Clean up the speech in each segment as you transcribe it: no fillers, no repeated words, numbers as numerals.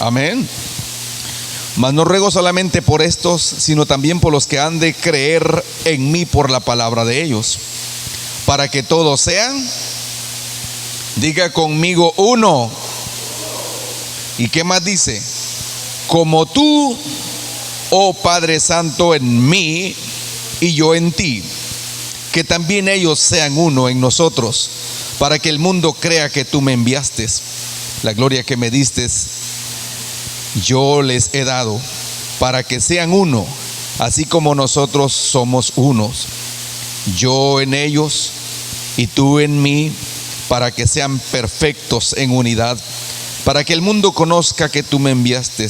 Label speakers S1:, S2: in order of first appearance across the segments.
S1: Amén. Mas no ruego solamente por estos, sino también por los que han de creer en mí por la palabra de ellos, para que todos sean, diga conmigo, uno. ¿Y qué más dice? Como tú, oh Padre Santo, en mí y yo en ti, que también ellos sean uno en nosotros, para que el mundo crea que tú me enviaste. La gloria que me diste yo les he dado, para que sean uno, así como nosotros somos unos, yo en ellos y tú en mí, para que sean perfectos en unidad, para que el mundo conozca que tú me enviaste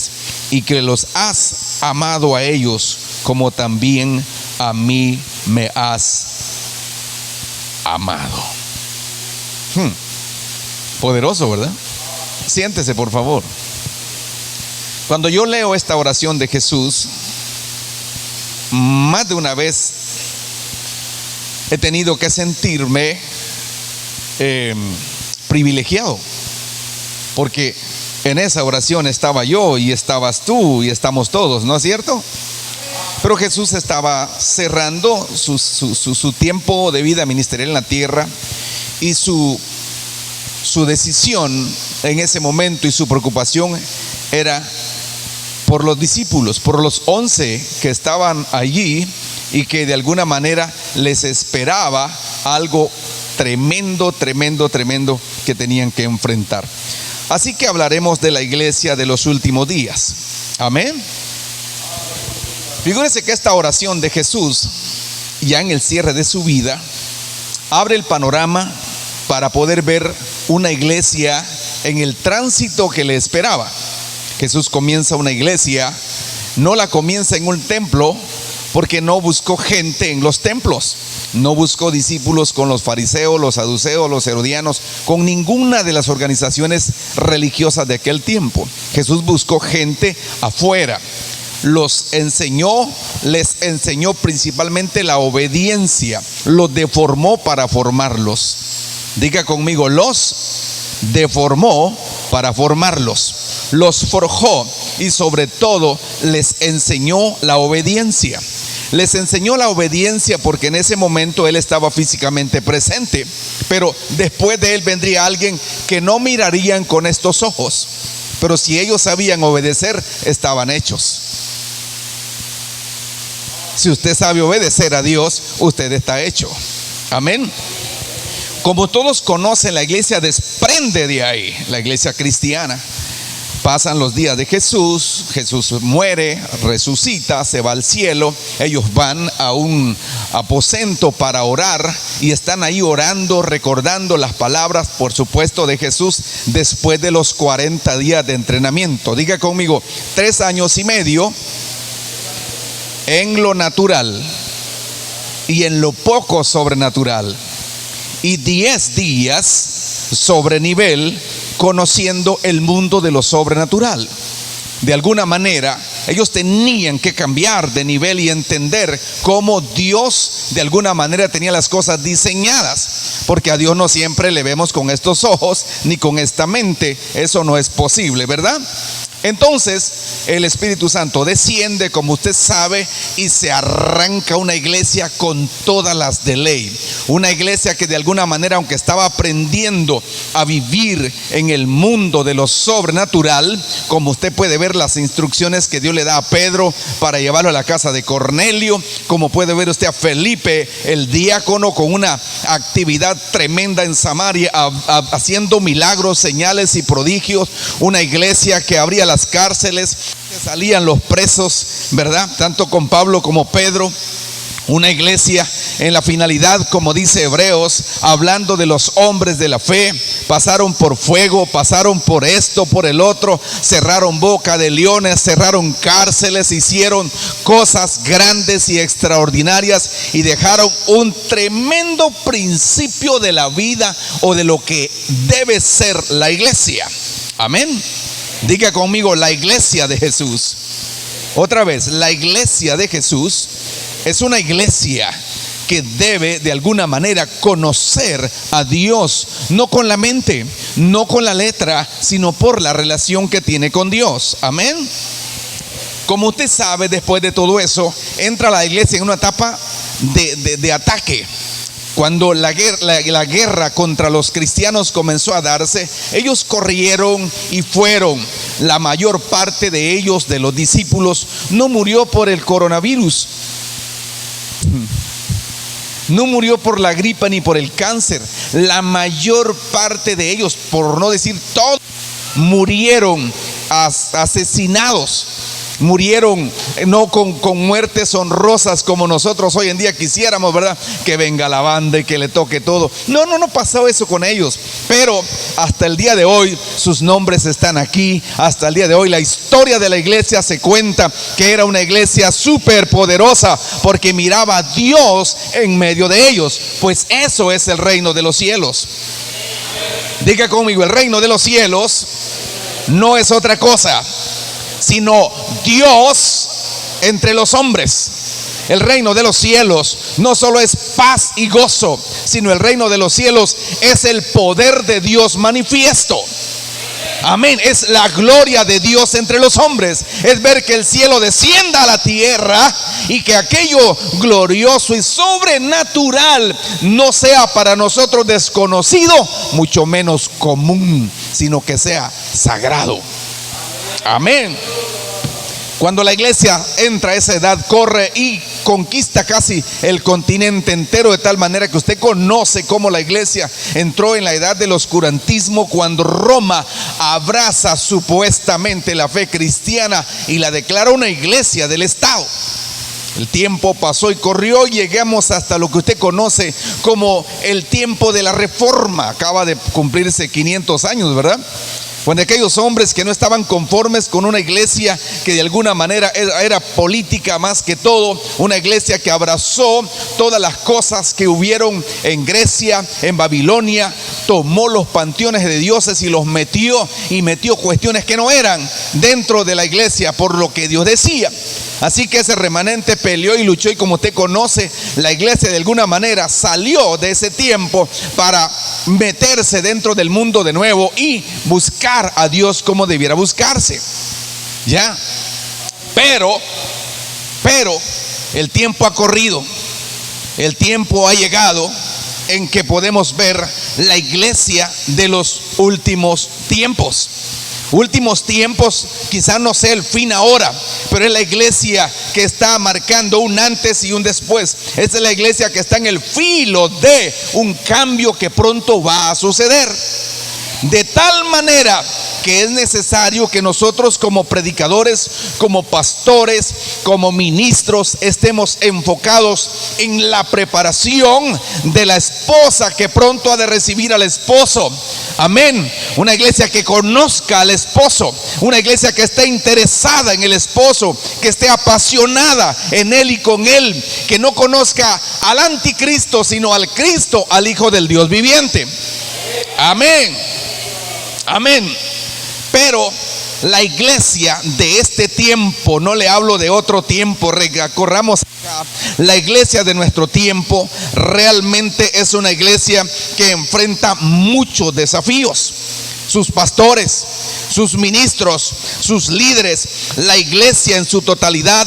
S1: y que los has amado a ellos como también a mí me has amado. Poderoso, ¿verdad? Siéntese, por favor. Cuando yo leo esta oración de Jesús, más de una vez he tenido que sentirme privilegiado, porque en esa oración estaba yo y estabas tú y estamos todos, ¿no es cierto? Pero Jesús estaba cerrando su tiempo de vida ministerial en la tierra, y su decisión en ese momento y su preocupación era por los discípulos, por los 11 que estaban allí y que de alguna manera les esperaba algo tremendo que tenían que enfrentar. Así que hablaremos de la iglesia de los últimos días. Amén. Figúrese que esta oración de Jesús, ya en el cierre de su vida, abre el panorama para poder ver una iglesia en el tránsito que le esperaba. Jesús comienza una iglesia, no la comienza en un templo, porque no buscó gente en los templos, no buscó discípulos con los fariseos, los saduceos, los herodianos, con ninguna de las organizaciones religiosas de aquel tiempo. Jesús buscó gente afuera. Les enseñó principalmente la obediencia, los deformó para formarlos. Diga conmigo, los deformó para formarlos, los forjó y sobre todo les enseñó la obediencia. Les enseñó la obediencia porque en ese momento él estaba físicamente presente, pero después de él vendría alguien que no mirarían con estos ojos, pero si ellos sabían obedecer, estaban hechos. Si usted sabe obedecer a Dios, usted está hecho. Amén. Como todos conocen, la iglesia desprende de ahí, la iglesia cristiana. Pasan los días de Jesús, Jesús muere, resucita, se va al cielo. Ellos van a un aposento para orar y están ahí orando, recordando las palabras, por supuesto, de Jesús después de los 40 días de entrenamiento. Diga conmigo, 3 años y medio en lo natural y en lo poco sobrenatural, y 10 días sobre nivel conociendo el mundo de lo sobrenatural. De alguna manera ellos tenían que cambiar de nivel y entender cómo Dios de alguna manera tenía las cosas diseñadas, porque a Dios no siempre le vemos con estos ojos ni con esta mente. Eso no es posible, ¿verdad? Entonces el Espíritu Santo desciende, como usted sabe, y se arranca una iglesia con todas las de ley. Una iglesia que de alguna manera, aunque estaba aprendiendo a vivir en el mundo de lo sobrenatural, como usted puede ver las instrucciones que Dios le da a Pedro para llevarlo a la casa de Cornelio, como puede ver usted a Felipe, el diácono, con una actividad tremenda en Samaria, haciendo milagros, señales y prodigios. Una iglesia que abría las cárceles, que salían los presos, ¿verdad? Tanto con Pablo como Pedro. Una iglesia en la finalidad, como dice Hebreos, hablando de los hombres de la fe, pasaron por fuego, pasaron por esto, por el otro, cerraron boca de leones, cerraron cárceles, hicieron cosas grandes y extraordinarias y dejaron un tremendo principio de la vida o de lo que debe ser la iglesia. Amén. Diga conmigo, la iglesia de Jesús. Otra vez, la iglesia de Jesús es una iglesia que debe de alguna manera conocer a Dios, no con la mente, no con la letra, sino por la relación que tiene con Dios. Amén. Como usted sabe, después de todo eso, entra la iglesia en una etapa de ataque. Cuando la guerra contra los cristianos comenzó a darse, ellos corrieron y fueron. La mayor parte de ellos, de los discípulos, no murió por el coronavirus, no murió por la gripa ni por el cáncer. La mayor parte de ellos, por no decir todos, murieron asesinados. Murieron no con muertes honrosas como nosotros hoy en día quisiéramos, ¿verdad? Que venga la banda y que le toque todo. No pasó eso con ellos. Pero hasta el día de hoy sus nombres están aquí. Hasta el día de hoy la historia de la iglesia se cuenta que era una iglesia súper poderosa porque miraba a Dios en medio de ellos. Pues eso es el reino de los cielos. Diga conmigo, el reino de los cielos no es otra cosa sino Dios entre los hombres. El reino de los cielos no solo es paz y gozo, sino el reino de los cielos es el poder de Dios manifiesto. Amén. Es la gloria de Dios entre los hombres. Es ver que el cielo descienda a la tierra y que aquello glorioso y sobrenatural no sea para nosotros desconocido, mucho menos común, sino que sea sagrado. Amén. Cuando la iglesia entra a esa edad, corre y conquista casi el continente entero, de tal manera que usted conoce cómo la iglesia entró en la edad del oscurantismo, cuando Roma abraza supuestamente la fe cristiana y la declara una iglesia del Estado. El tiempo pasó y corrió y llegamos hasta lo que usted conoce como el tiempo de la Reforma. Acaba de cumplirse 500 años, ¿verdad? Cuando aquellos hombres que no estaban conformes con una iglesia que de alguna manera era política más que todo, una iglesia que abrazó todas las cosas que hubieron en Grecia, en Babilonia, tomó los panteones de dioses y los metió cuestiones que no eran dentro de la iglesia por lo que Dios decía. Así que ese remanente peleó y luchó, y como usted conoce, la iglesia de alguna manera salió de ese tiempo para meterse dentro del mundo de nuevo y buscar a Dios como debiera buscarse. Ya. Pero el tiempo ha corrido. El tiempo ha llegado en que podemos ver la iglesia de los últimos tiempos. Últimos tiempos, quizás no sea el fin ahora, pero es la iglesia que está marcando un antes y un después. Es la iglesia que está en el filo de un cambio que pronto va a suceder. De tal manera que es necesario que nosotros como predicadores, como pastores, como ministros, estemos enfocados en la preparación de la esposa que pronto ha de recibir al esposo. Amén. Una iglesia que conozca al esposo, una iglesia que esté interesada en el esposo, que esté apasionada en él y con él, que no conozca al anticristo, sino al Cristo, al Hijo del Dios viviente. Amén. Amén. Pero la iglesia de este tiempo, no le hablo de otro tiempo, recorramos acá, la iglesia de nuestro tiempo realmente es una iglesia que enfrenta muchos desafíos. Sus pastores, sus ministros, sus líderes, la iglesia en su totalidad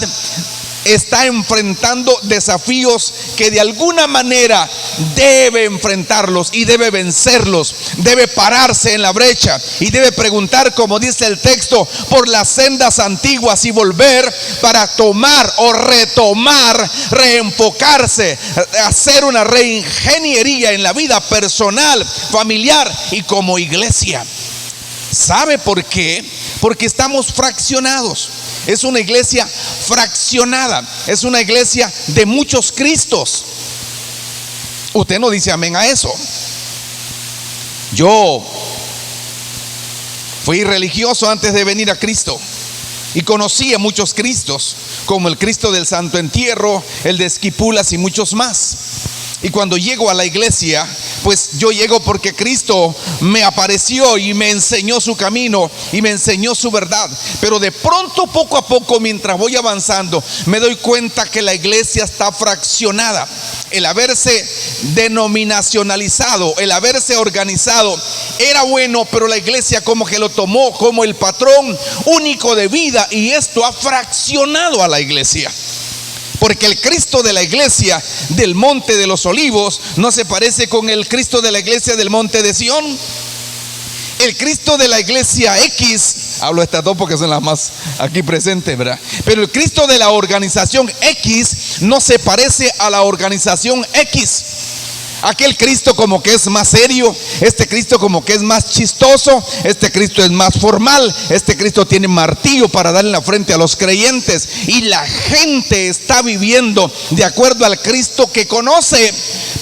S1: está enfrentando desafíos que de alguna manera debe enfrentarlos y debe vencerlos, debe pararse en la brecha y debe preguntar, como dice el texto, por las sendas antiguas y volver para tomar o retomar, reenfocarse, hacer una reingeniería en la vida personal, familiar y como iglesia. ¿Sabe por qué? Porque estamos fraccionados. Es una iglesia fraccionada. Es una iglesia de muchos Cristos. Usted no dice amén a eso. Yo fui religioso antes de venir a Cristo y conocí a muchos Cristos, como el Cristo del Santo Entierro, el de Esquipulas y muchos más. Y cuando llego a la iglesia, pues yo llego porque Cristo me apareció y me enseñó su camino y me enseñó su verdad. Pero de pronto, poco a poco, mientras voy avanzando, me doy cuenta que la iglesia está fraccionada. El haberse denominacionalizado, el haberse organizado era bueno, pero la iglesia como que lo tomó como el patrón único de vida, y esto ha fraccionado a la iglesia. Porque el Cristo de la iglesia del Monte de los Olivos no se parece con el Cristo de la iglesia del Monte de Sión. El Cristo de la iglesia X, hablo de estas dos porque son las más aquí presentes, ¿verdad? Pero el Cristo de la organización X no se parece a la organización X. Aquel Cristo como que es más serio, este Cristo como que es más chistoso, este Cristo es más formal, este Cristo tiene martillo para darle en la frente a los creyentes, y la gente está viviendo de acuerdo al Cristo que conoce,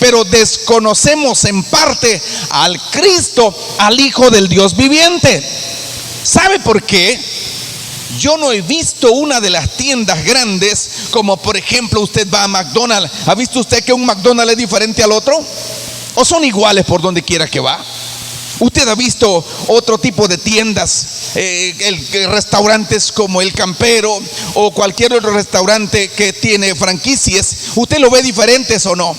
S1: pero desconocemos en parte al Cristo, al Hijo del Dios viviente. ¿Sabe por qué? Yo no he visto una de las tiendas grandes, como por ejemplo usted va a McDonald's. ¿Ha visto usted que un McDonald's es diferente al otro? ¿O son iguales por donde quiera que va? ¿Usted ha visto otro tipo de tiendas, restaurantes como El Campero o cualquier otro restaurante que tiene franquicias? ¿Usted lo ve diferentes o no?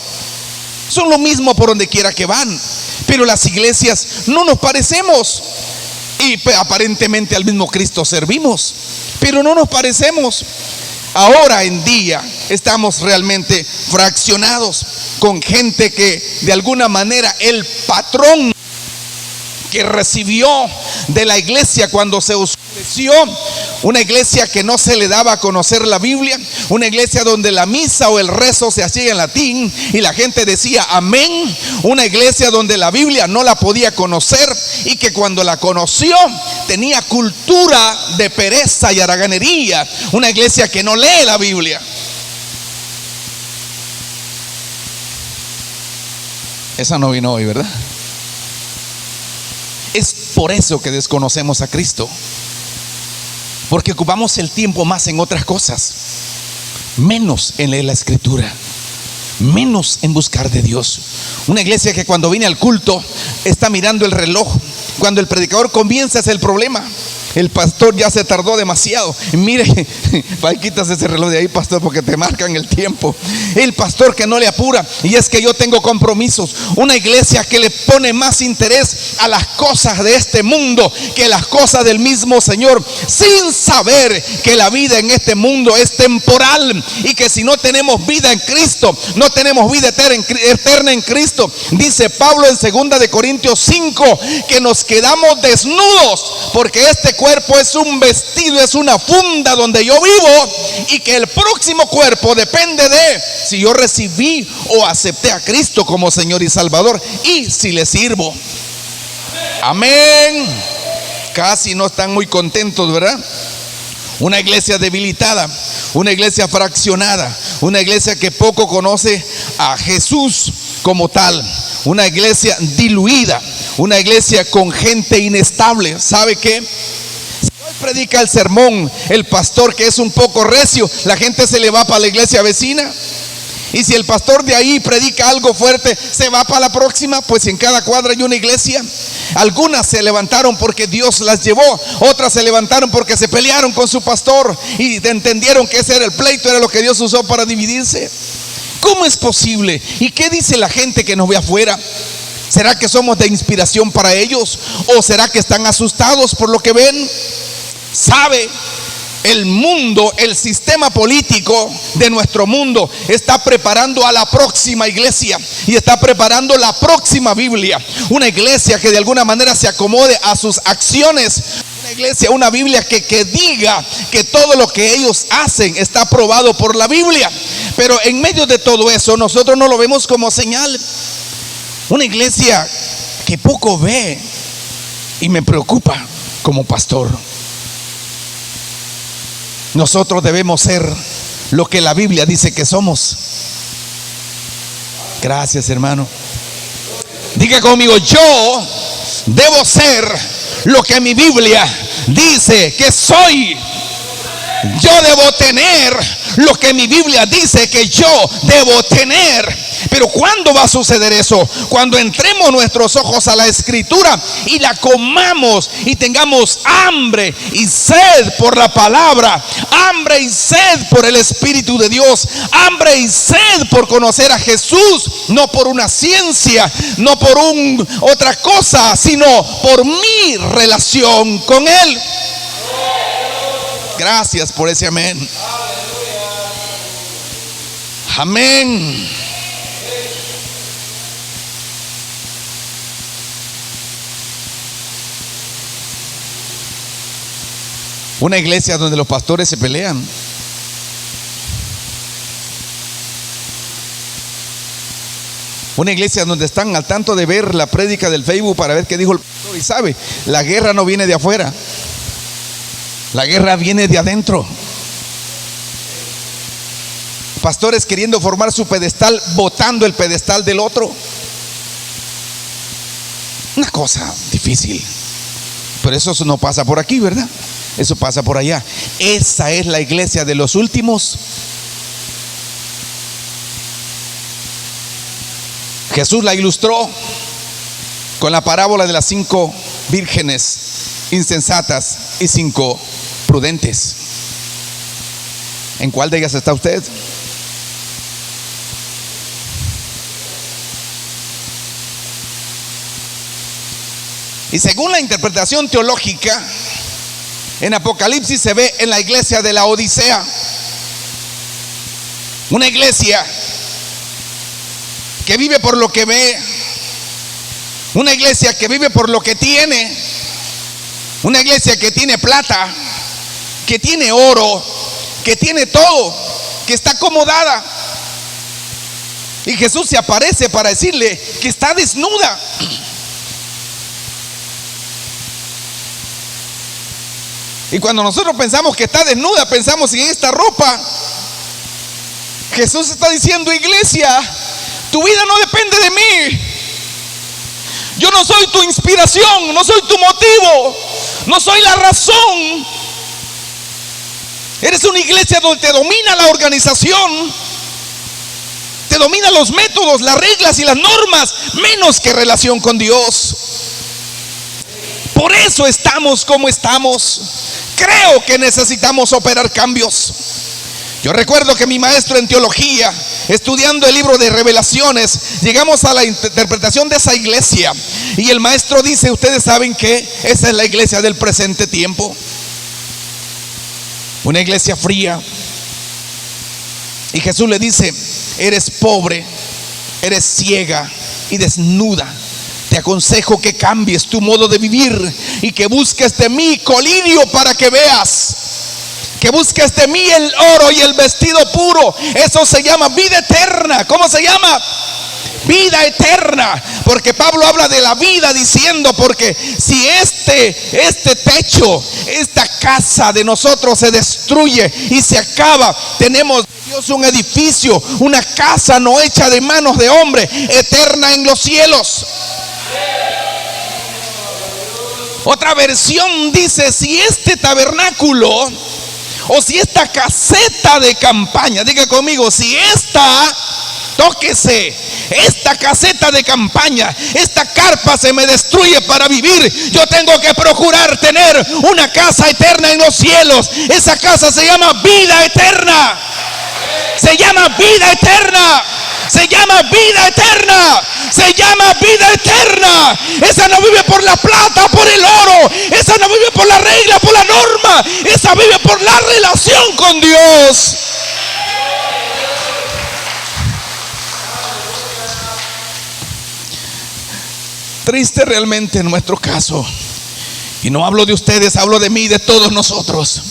S1: Son lo mismo por donde quiera que van. Pero las iglesias no nos parecemos. Y aparentemente al mismo Cristo servimos, pero no nos parecemos. Ahora en día estamos realmente fraccionados, con gente que de alguna manera el patrón que recibió de la iglesia cuando se oscureció, una iglesia que no se le daba a conocer la Biblia, una iglesia donde la misa o el rezo se hacía en latín y la gente decía amén, una iglesia donde la Biblia no la podía conocer y que cuando la conoció tenía cultura de pereza y haraganería, una iglesia que no lee la Biblia. Esa no vino hoy, ¿verdad? Es por eso que desconocemos a Cristo, porque ocupamos el tiempo más en otras cosas, menos en leer la Escritura, menos en buscar de Dios. Una iglesia que cuando viene al culto está mirando el reloj. Cuando el predicador comienza es el problema. El pastor ya se tardó demasiado. Mire, quítate ese reloj de ahí, pastor, porque te marcan el tiempo. El pastor que no le apura, y es que yo tengo compromisos. Una iglesia que le pone más interés a las cosas de este mundo que las cosas del mismo Señor, sin saber que la vida en este mundo es temporal y que si no tenemos vida en Cristo, no tenemos vida eterna en Cristo. Dice Pablo en 2 de Corintios 5 que nos quedamos desnudos, porque este cuerpo es un vestido, es una funda donde yo vivo, y que el próximo cuerpo depende de si yo recibí o acepté a Cristo como Señor y Salvador, y si le sirvo. Amén. Casi no están muy contentos, ¿verdad? Una iglesia debilitada, una iglesia fraccionada, una iglesia que poco conoce a Jesús como tal, una iglesia diluida, una iglesia con gente inestable. ¿Sabe qué? Si hoy predica el sermón el pastor que es un poco recio, la gente se le va para la iglesia vecina. Y si el pastor de ahí predica algo fuerte, se va para la próxima. Pues en cada cuadra hay una iglesia. Algunas se levantaron porque Dios las llevó, otras se levantaron porque se pelearon con su pastor y entendieron que ese era el pleito, era lo que Dios usó para dividirse. ¿Cómo es posible? ¿Y qué dice la gente que nos ve afuera? ¿Será que somos de inspiración para ellos? ¿O será que están asustados por lo que ven? ¿Sabe? El mundo, el sistema político de nuestro mundo está preparando a la próxima iglesia y está preparando la próxima Biblia. Una iglesia que de alguna manera se acomode a sus acciones. Una iglesia, una Biblia que diga que todo lo que ellos hacen está aprobado por la Biblia. Pero en medio de todo eso nosotros no lo vemos como señal. Una iglesia que poco ve, y me preocupa como pastor. Nosotros debemos ser lo que la Biblia dice que somos. Gracias, hermano. Diga conmigo: yo debo ser lo que mi Biblia dice que soy. Yo debo tener lo que mi Biblia dice que yo debo tener. Pero ¿cuándo va a suceder eso? Cuando entremos nuestros ojos a la Escritura y la comamos y tengamos hambre y sed por la palabra, hambre y sed por el Espíritu de Dios, hambre y sed por conocer a Jesús, no por una ciencia, no por otra cosa, sino por mi relación con Él. Gracias por ese amén. Amén. Una iglesia donde los pastores se pelean. Una iglesia donde están al tanto de ver la prédica del Facebook para ver qué dijo el pastor. Y sabe, la guerra no viene de afuera, la guerra viene de adentro. Pastores queriendo formar su pedestal, botando el pedestal del otro. Una cosa difícil. Pero eso no pasa por aquí, ¿verdad? Eso pasa por allá. Esa es la iglesia de los últimos. Jesús la ilustró con la parábola de las 5 vírgenes insensatas y 5 prudentes. ¿En cuál de ellas está usted? Y según la interpretación teológica, en Apocalipsis se ve en la iglesia de la Odisea, una iglesia que vive por lo que ve, una iglesia que vive por lo que tiene, una iglesia que tiene plata, que tiene oro, que tiene todo, que está acomodada. Y Jesús se aparece para decirle que está desnuda. Y cuando nosotros pensamos que está desnuda, pensamos en esta ropa. Jesús está diciendo: iglesia, tu vida no depende de mí. Yo no soy tu inspiración, no soy tu motivo, no soy la razón. Eres una iglesia donde te domina la organización, te dominan los métodos, las reglas y las normas, menos que relación con Dios. Por eso estamos como estamos. Creo que necesitamos operar cambios. Yo recuerdo que mi maestro en teología, estudiando el libro de Revelaciones, llegamos a la interpretación de esa iglesia. Y el maestro dice: ustedes saben que esa es la iglesia del presente tiempo. Una iglesia fría. Y Jesús le dice: eres pobre, eres ciega y desnuda. Te aconsejo que cambies tu modo de vivir y que busques de mí colirio para que veas. Que busques de mí el oro y el vestido puro. Eso se llama vida eterna. ¿Cómo se llama? Vida eterna. Porque Pablo habla de la vida diciendo: porque si este techo, esta casa de nosotros se destruye y se acaba, tenemos de Dios un edificio, una casa no hecha de manos de hombre, eterna en los cielos. Otra versión dice: si este tabernáculo, o si esta caseta de campaña, diga conmigo, si tóquese, esta caseta de campaña, esta carpa se me destruye para vivir, yo tengo que procurar tener una casa eterna en los cielos. Esa casa se llama vida eterna. Se llama vida eterna. Se llama vida eterna. Se llama vida eterna. Esa no vive por la plata, por el oro. Esa no vive por la regla, por la norma. Esa vive por la relación con Dios. Triste realmente en nuestro caso. Y no hablo de ustedes, hablo de mí, de todos nosotros.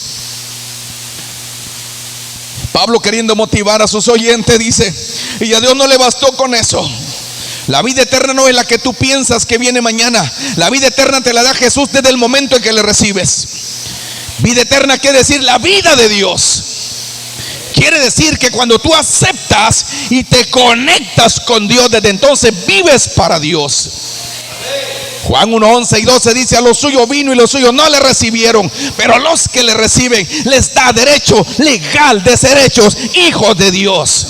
S1: Pablo, queriendo motivar a sus oyentes, dice: y a Dios no le bastó con eso. La vida eterna no es la que tú piensas que viene mañana. La vida eterna te la da Jesús desde el momento en que le recibes. Vida eterna quiere decir la vida de Dios. Quiere decir que cuando tú aceptas y te conectas con Dios, desde entonces vives para Dios. Juan 1:11 y 12 dice: a los suyos vino y los suyos no le recibieron, pero a los que le reciben les da derecho legal de ser hechos hijos de Dios.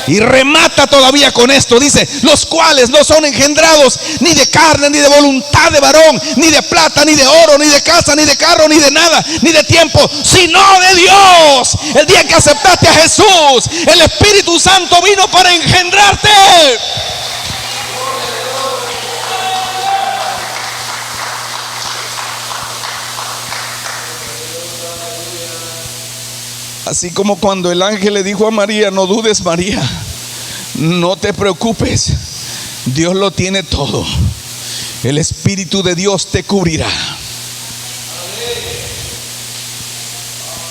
S1: Y remata todavía con esto, dice: los cuales no son engendrados ni de carne, ni de voluntad de varón, ni de plata, ni de oro, ni de casa, ni de carro, ni de nada, ni de tiempo, sino de Dios. El día que aceptaste a Jesús, el Espíritu Santo vino para engendrarte. Así como cuando el ángel le dijo a María: no dudes, María, no te preocupes, Dios lo tiene todo. El Espíritu de Dios te cubrirá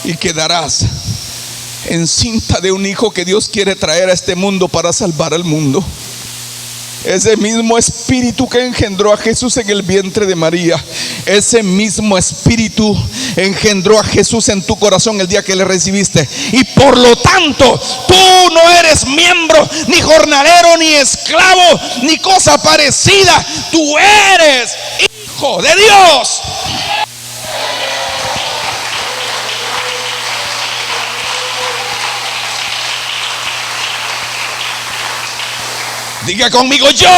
S1: y quedarás encinta de un hijo que Dios quiere traer a este mundo para salvar al mundo. Ese mismo Espíritu que engendró a Jesús en el vientre de María, ese mismo Espíritu engendró a Jesús en tu corazón el día que le recibiste. Y por lo tanto, tú no eres miembro, ni jornalero, ni esclavo, ni cosa parecida. Tú eres hijo de Dios. Diga conmigo: yo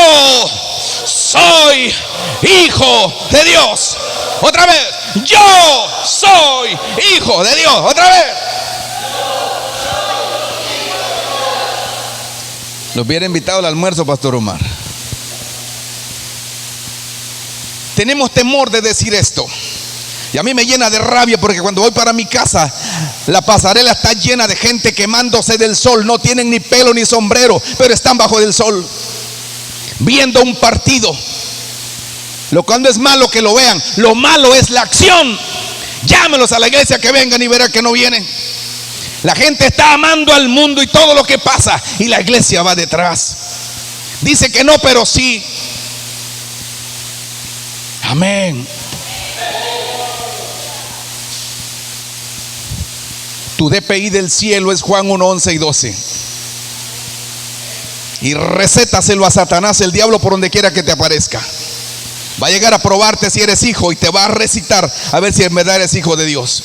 S1: soy hijo de Dios. Otra vez: yo soy hijo de Dios. Otra vez. Los hubiera invitado al almuerzo, Pastor Omar. Tenemos temor de decir esto. Y a mí me llena de rabia, porque cuando voy para mi casa, la pasarela está llena de gente quemándose del sol. No tienen ni pelo ni sombrero, pero están bajo del sol, viendo un partido. Lo cual no es malo que lo vean, lo malo es la acción. Llámelos a la iglesia que vengan y verán que no vienen. La gente está amando al mundo y todo lo que pasa, y la iglesia va detrás. Dice que no, pero sí. Amén. Tu DPI del cielo es Juan 1, 11 y 12. Y recétaselo a Satanás, el diablo, por donde quiera que te aparezca. Va a llegar a probarte si eres hijo y te va a recitar a ver si en verdad eres hijo de Dios.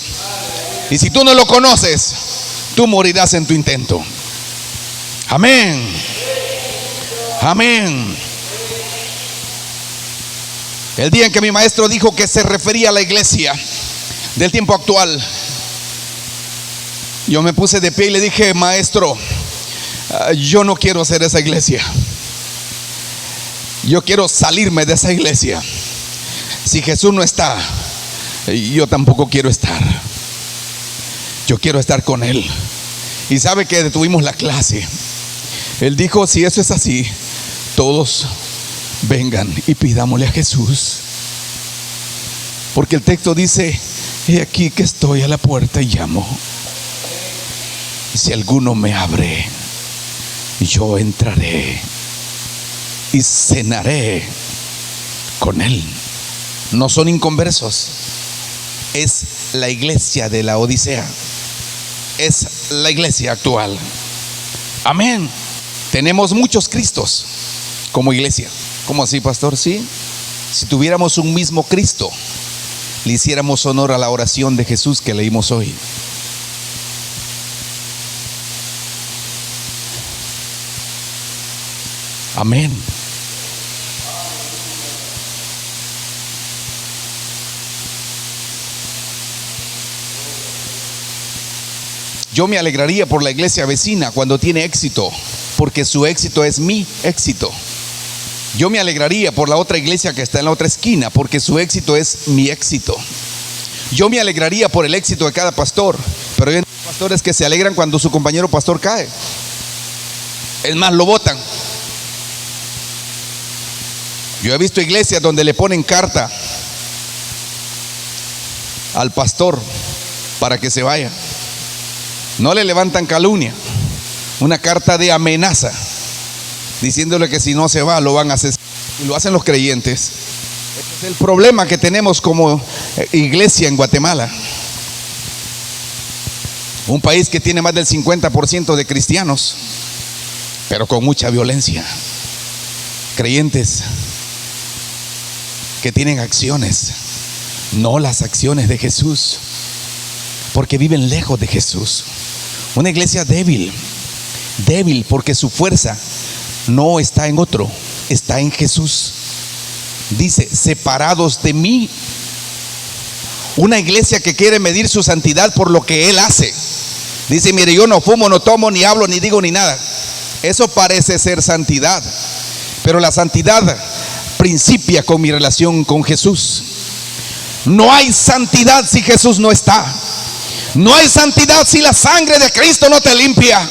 S1: Y si tú no lo conoces, tú morirás en tu intento. Amén. Amén. El día en que mi maestro dijo que se refería a la iglesia del tiempo actual, yo me puse de pie y le dije: maestro, yo no quiero ser esa iglesia. Yo quiero salirme de esa iglesia. Si Jesús no está, yo tampoco quiero estar. Yo quiero estar con Él. Y sabe que detuvimos la clase. Él dijo: si eso es así, todos vengan y pidámosle a Jesús. Porque el texto dice: he aquí que estoy a la puerta y llamo. Si alguno me abre, yo entraré y cenaré con él. No son inconversos. Es la iglesia de la Odisea. Es la iglesia actual. Amén. Tenemos muchos Cristos como iglesia. ¿Cómo así, pastor? Sí. Si tuviéramos un mismo Cristo, le hiciéramos honor a la oración de Jesús que leímos hoy. Amén. Yo me alegraría por la iglesia vecina cuando tiene éxito, porque su éxito es mi éxito. Yo me alegraría por la otra iglesia que está en la otra esquina, porque su éxito es mi éxito. Yo me alegraría por el éxito de cada pastor, pero hay pastores que se alegran cuando su compañero pastor cae. Es más, lo botan. Yo he visto iglesias donde le ponen carta al pastor para que se vaya. No le levantan calumnia, una carta de amenaza, diciéndole que si no se va lo van a asesinar. Y lo hacen los creyentes. Ese es el problema que tenemos como iglesia en Guatemala, un país que tiene más del 50% de cristianos, pero con mucha violencia. Creyentes que tienen acciones, no las acciones de Jesús, porque viven lejos de Jesús. Una iglesia débil débil, porque su fuerza no está en otro, está en Jesús. Dice, separados de mí. Una iglesia que quiere medir su santidad por lo que Él hace. Dice, mire, yo no fumo, no tomo, ni hablo, ni digo, ni nada. Eso parece ser santidad, pero la santidad principia con mi relación con Jesús. No hay santidad si Jesús no está. No hay santidad si la sangre de Cristo no te limpia.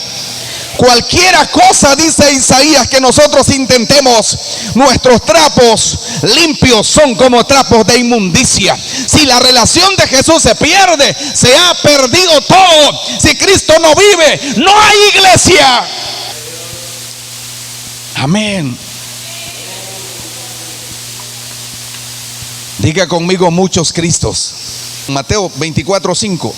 S1: Cualquiera cosa, dice Isaías, que nosotros intentemos, nuestros trapos limpios son como trapos de inmundicia. Si la relación de Jesús se pierde, se ha perdido todo. Si Cristo no vive, no hay iglesia. Amén. Diga conmigo, muchos Cristos. Mateo 24:5.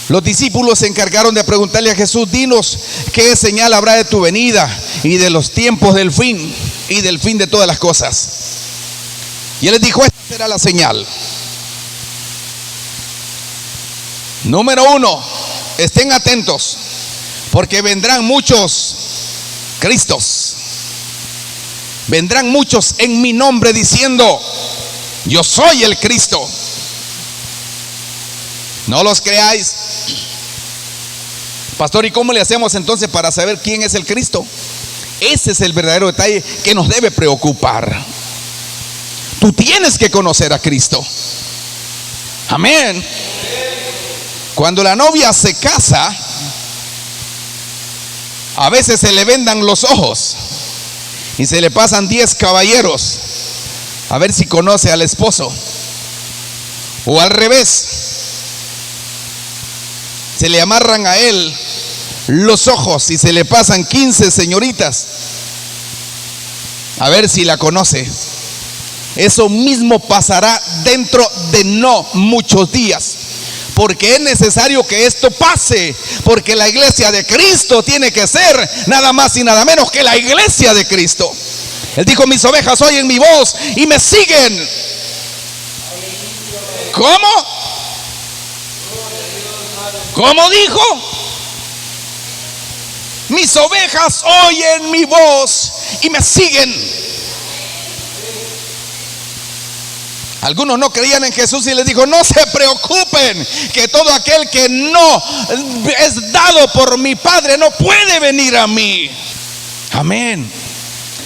S1: Los discípulos se encargaron de preguntarle a Jesús, dinos qué señal habrá de tu venida y de los tiempos del fin y del fin de todas las cosas. Y él les dijo, esta será la señal. Número 1, estén atentos, porque vendrán muchos Cristos. Vendrán muchos en mi nombre diciendo, yo soy el Cristo. No los creáis. Pastor, ¿y cómo le hacemos entonces para saber quién es el Cristo? Ese es el verdadero detalle que nos debe preocupar. Tú tienes que conocer a Cristo. Amén. Cuando la novia se casa, a veces se le vendan los ojos y se le pasan 10 caballeros a ver si conoce al esposo. O al revés, se le amarran a él los ojos y se le pasan 15 señoritas a ver si la conoce. Eso mismo pasará dentro de no muchos días, porque es necesario que esto pase, porque la iglesia de Cristo tiene que ser nada más y nada menos que la iglesia de Cristo. Él dijo, mis ovejas oyen mi voz y me siguen. ¿Cómo? ¿Cómo dijo? Mis ovejas oyen mi voz y me siguen. Algunos no creían en Jesús y les dijo, no se preocupen, que todo aquel que no es dado por mi Padre no puede venir a mí. Amén.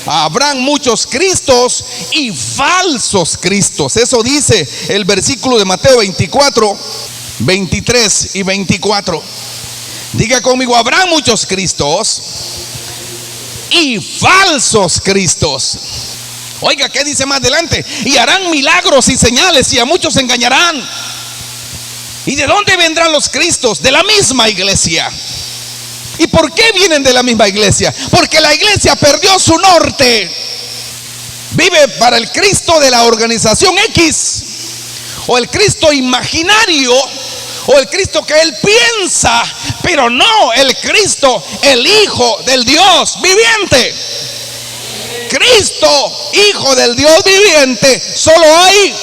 S1: Habrán muchos Cristos y falsos Cristos. Eso dice el versículo de Mateo 24, 23 y 24. Diga conmigo, habrán muchos Cristos y falsos Cristos. Oiga, ¿qué dice más adelante? Y harán milagros y señales y a muchos engañarán. ¿Y de dónde vendrán los Cristos? De la misma iglesia. ¿Y por qué vienen de la misma iglesia? Porque la iglesia perdió su norte. Vive para el Cristo de la organización X, o el Cristo imaginario, o el Cristo que él piensa, pero no el Cristo, el Hijo del Dios viviente. Cristo, Hijo del Dios viviente, solo hay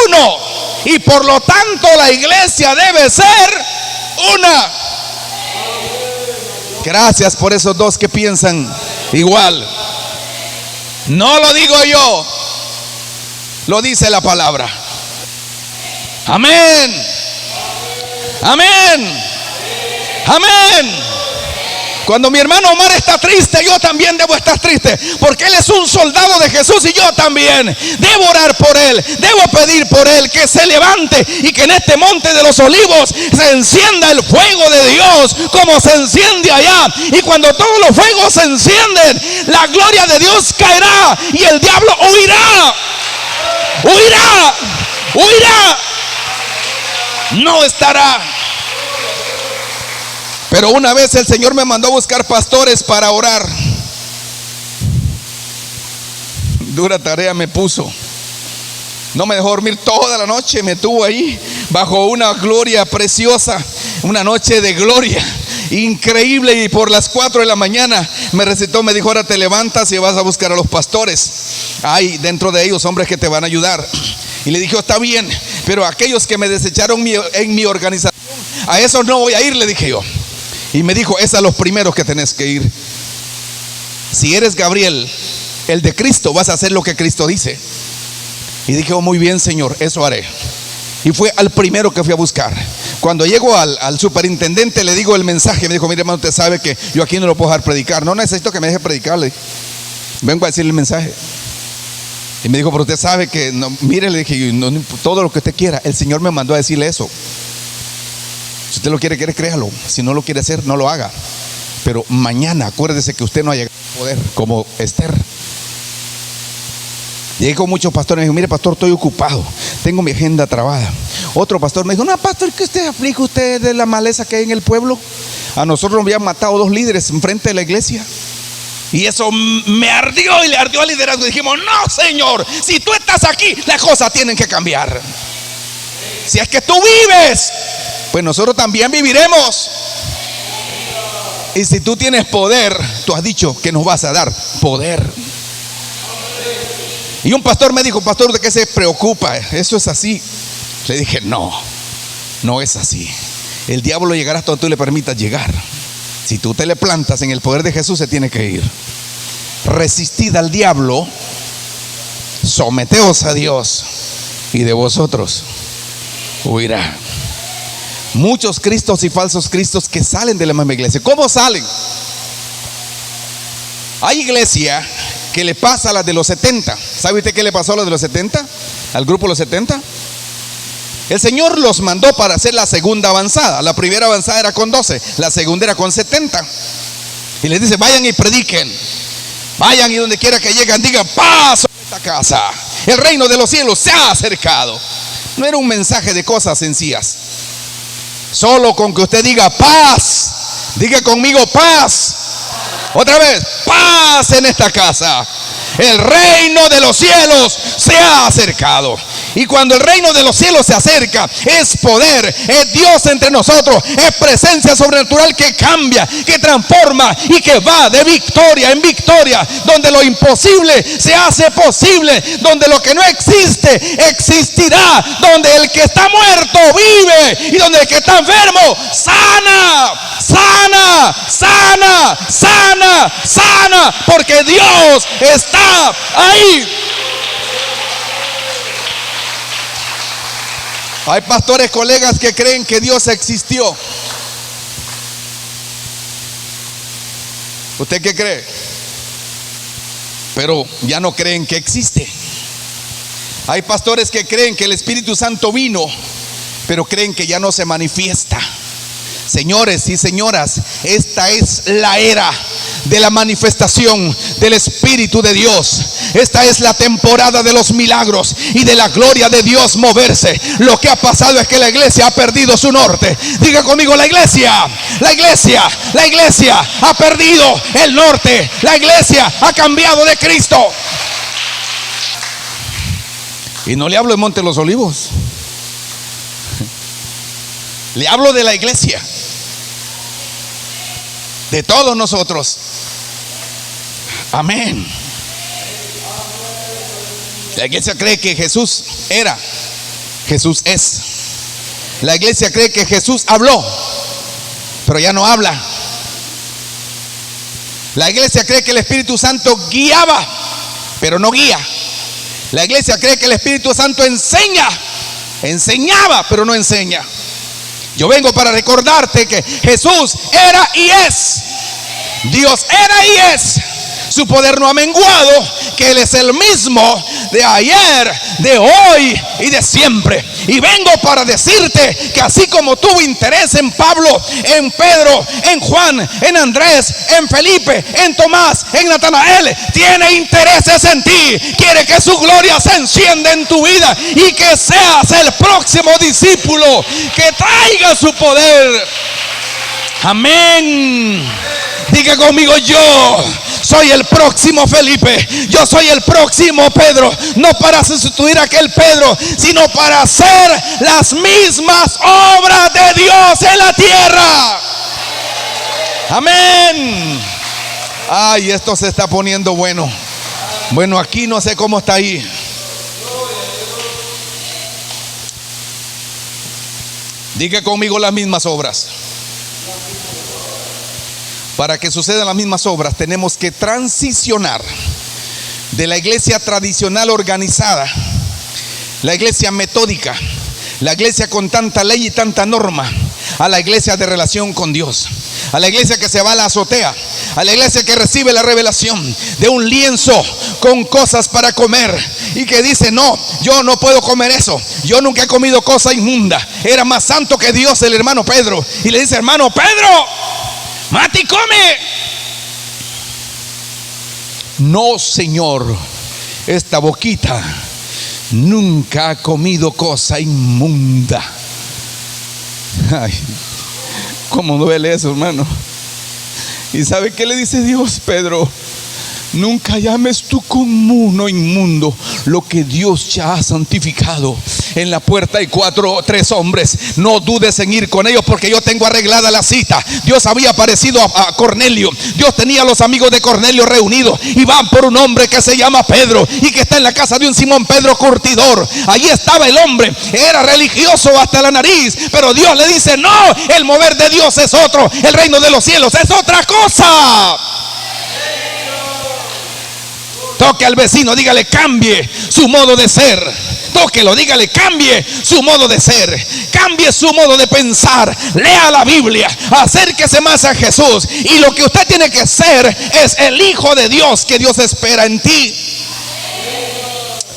S1: uno, y por lo tanto la iglesia debe ser una. Gracias por esos dos que piensan igual. No lo digo yo, lo dice la palabra. Amén. Amén. Amén. Cuando mi hermano Omar está triste, yo también debo estar triste, porque él es un soldado de Jesús y yo también. Debo orar por él, debo pedir por él que se levante y que en este monte de los olivos se encienda el fuego de Dios como se enciende allá. Y cuando todos los fuegos se encienden, la gloria de Dios caerá y el diablo huirá. Huirá. Huirá. No estará. Pero una vez el Señor me mandó a buscar pastores para orar. Dura tarea me puso. No me dejó dormir toda la noche. Me tuvo ahí bajo una gloria preciosa. Una noche de gloria increíble. Y por las 4 de la mañana me recitó, me dijo, ahora te levantas y vas a buscar a los pastores. Hay dentro de ellos hombres que te van a ayudar. Y le dije, está bien, pero aquellos que me desecharon en mi organización, A eso no voy a ir, le dije yo. Y me dijo, es a los primeros que tenés que ir. Si eres Gabriel, el de Cristo, vas a hacer lo que Cristo dice. Y dije, oh, muy bien, Señor, eso haré. Y fue al primero que fui a buscar. Cuando llego al superintendente, le digo el mensaje. Me dijo, mire, hermano, usted sabe que yo aquí no lo puedo dejar predicar. No necesito que me deje predicarle. Vengo a decirle el mensaje. Y me dijo, pero usted sabe que, no, mire, le dije, no, todo lo que usted quiera. El Señor me mandó a decirle eso. Si usted lo quiere, créalo. Si no lo quiere hacer, no lo haga. Pero mañana, acuérdese que usted no ha llegado al poder como Esther. Llegué con muchos pastores y me dijo, mire, pastor, estoy ocupado, tengo mi agenda trabada. Otro pastor me dijo, no, pastor, ¿qué usted aplica usted de la maleza que hay en el pueblo? A nosotros nos habían matado 2 líderes enfrente de la iglesia. Y eso me ardió y le ardió al liderazgo. Y dijimos, no, Señor, si tú estás aquí, las cosas tienen que cambiar. Si es que tú vives, pues nosotros también viviremos. Y si tú tienes poder, tú has dicho que nos vas a dar poder. Y un pastor me dijo, pastor, ¿de qué se preocupa? Eso es así. Le dije, no, no es así. El diablo llegará hasta donde tú le permitas llegar. Si tú te le plantas en el poder de Jesús, se tiene que ir. Resistid al diablo, someteos a Dios, y de vosotros huirá. Muchos cristos y falsos cristos que salen de la misma iglesia. ¿Cómo salen? Hay iglesia que le pasa a las de los 70. ¿Sabe usted qué le pasó a los de los 70? Al grupo de los 70. El Señor los mandó para hacer la segunda avanzada. La primera avanzada era con 12, la segunda era con 70. Y les dice, vayan y prediquen. Vayan y donde quiera que lleguen, digan, paz sobre esta casa. El reino de los cielos se ha acercado. No era un mensaje de cosas sencillas. Solo con que usted diga paz. Diga conmigo paz. Otra vez, paz en esta casa. El reino de los cielos se ha acercado. Y cuando el reino de los cielos se acerca, es poder, es Dios entre nosotros, es presencia sobrenatural que cambia, que transforma y que va de victoria en victoria. Donde lo imposible se hace posible, donde lo que no existe existirá, donde el que está muerto vive y donde el que está enfermo sana, sana, sana, sana, sana, porque Dios está ahí. Hay pastores, colegas que creen que Dios existió. ¿Usted qué cree? Pero ya no creen que existe. Hay pastores que creen que el Espíritu Santo vino, pero creen que ya no se manifiesta. Señores y señoras, esta es la era de la manifestación del Espíritu de Dios. Esta es la temporada de los milagros y de la gloria de Dios moverse. Lo que ha pasado es que la iglesia ha perdido su norte. Diga conmigo, la iglesia ha perdido el norte. La iglesia ha cambiado de Cristo. Y no le hablo de Monte de los Olivos. Le hablo de la iglesia, de todos nosotros. Amén. La iglesia cree que Jesús era, Jesús es. La iglesia cree que Jesús habló, pero ya no habla. La iglesia cree que el Espíritu Santo guiaba, pero no guía. La iglesia cree que el Espíritu Santo enseñaba, pero no enseña. Yo vengo para recordarte que Jesús era y es. Dios era y es. Su poder no ha menguado, que Él es el mismo de ayer, de hoy y de siempre. Y vengo para decirte que así como tuvo interés en Pablo, en Pedro, en Juan, en Andrés, en Felipe, en Tomás, en Natanael, tiene intereses en ti. Quiere que su gloria se encienda en tu vida y que seas el próximo discípulo que traiga su poder. Amén. Diga conmigo, yo soy el próximo Felipe, yo soy el próximo Pedro, no para sustituir a aquel Pedro, sino para hacer las mismas obras de Dios en la tierra. Amén. Ay, esto se está poniendo bueno. Bueno, aquí no sé cómo está ahí. Diga conmigo las mismas obras. Para que sucedan las mismas obras, tenemos que transicionar de la iglesia tradicional organizada, la iglesia metódica, la iglesia con tanta ley y tanta norma, a la iglesia de relación con Dios, a la iglesia que se va a la azotea, a la iglesia que recibe la revelación de un lienzo con cosas para comer y que dice: no, yo no puedo comer eso, yo nunca he comido cosa inmunda. Era más santo que Dios el hermano Pedro, y le dice: hermano Pedro, mate y come. No, Señor, esta boquita nunca ha comido cosa inmunda. Ay, cómo duele eso, hermano. ¿Y sabe qué le dice Dios? Pedro, nunca llames tú común o inmundo lo que Dios ya ha santificado. En la puerta hay 3 hombres. No dudes en ir con ellos, porque yo tengo arreglada la cita. Dios había aparecido a Cornelio. Dios tenía a los amigos de Cornelio reunidos, y van por un hombre que se llama Pedro y que está en la casa de un Simón Pedro curtidor. Allí estaba el hombre. Era religioso hasta la nariz, pero Dios le dice: no, el mover de Dios es otro. El reino de los cielos es otra cosa. Toque al vecino, dígale: cambie su modo de ser. Tóquelo, dígale: cambie su modo de ser, cambie su modo de pensar. Lea la Biblia, acérquese más a Jesús, y lo que usted tiene que ser es el hijo de Dios que Dios espera en ti.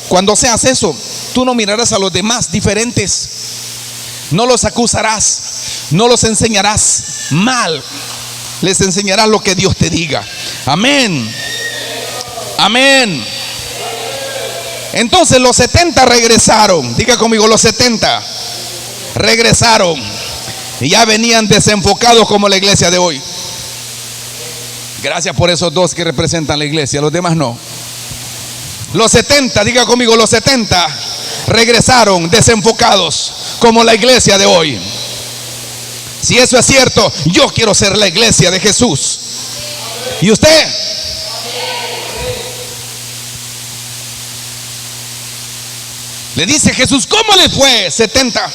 S1: Cuando seas eso, tú no mirarás a los demás diferentes, no los acusarás, no los enseñarás mal, les enseñarás lo que Dios te diga. Amén. Amén. Entonces los 70 regresaron. Diga conmigo: los 70 regresaron, y ya venían desenfocados como la iglesia de hoy. Gracias por esos 2 que representan la iglesia, los demás no. Los 70, diga conmigo: los 70 regresaron desenfocados como la iglesia de hoy. Si eso es cierto, yo quiero ser la iglesia de Jesús. ¿Y usted? Le dice Jesús: ¿cómo le fue? 70.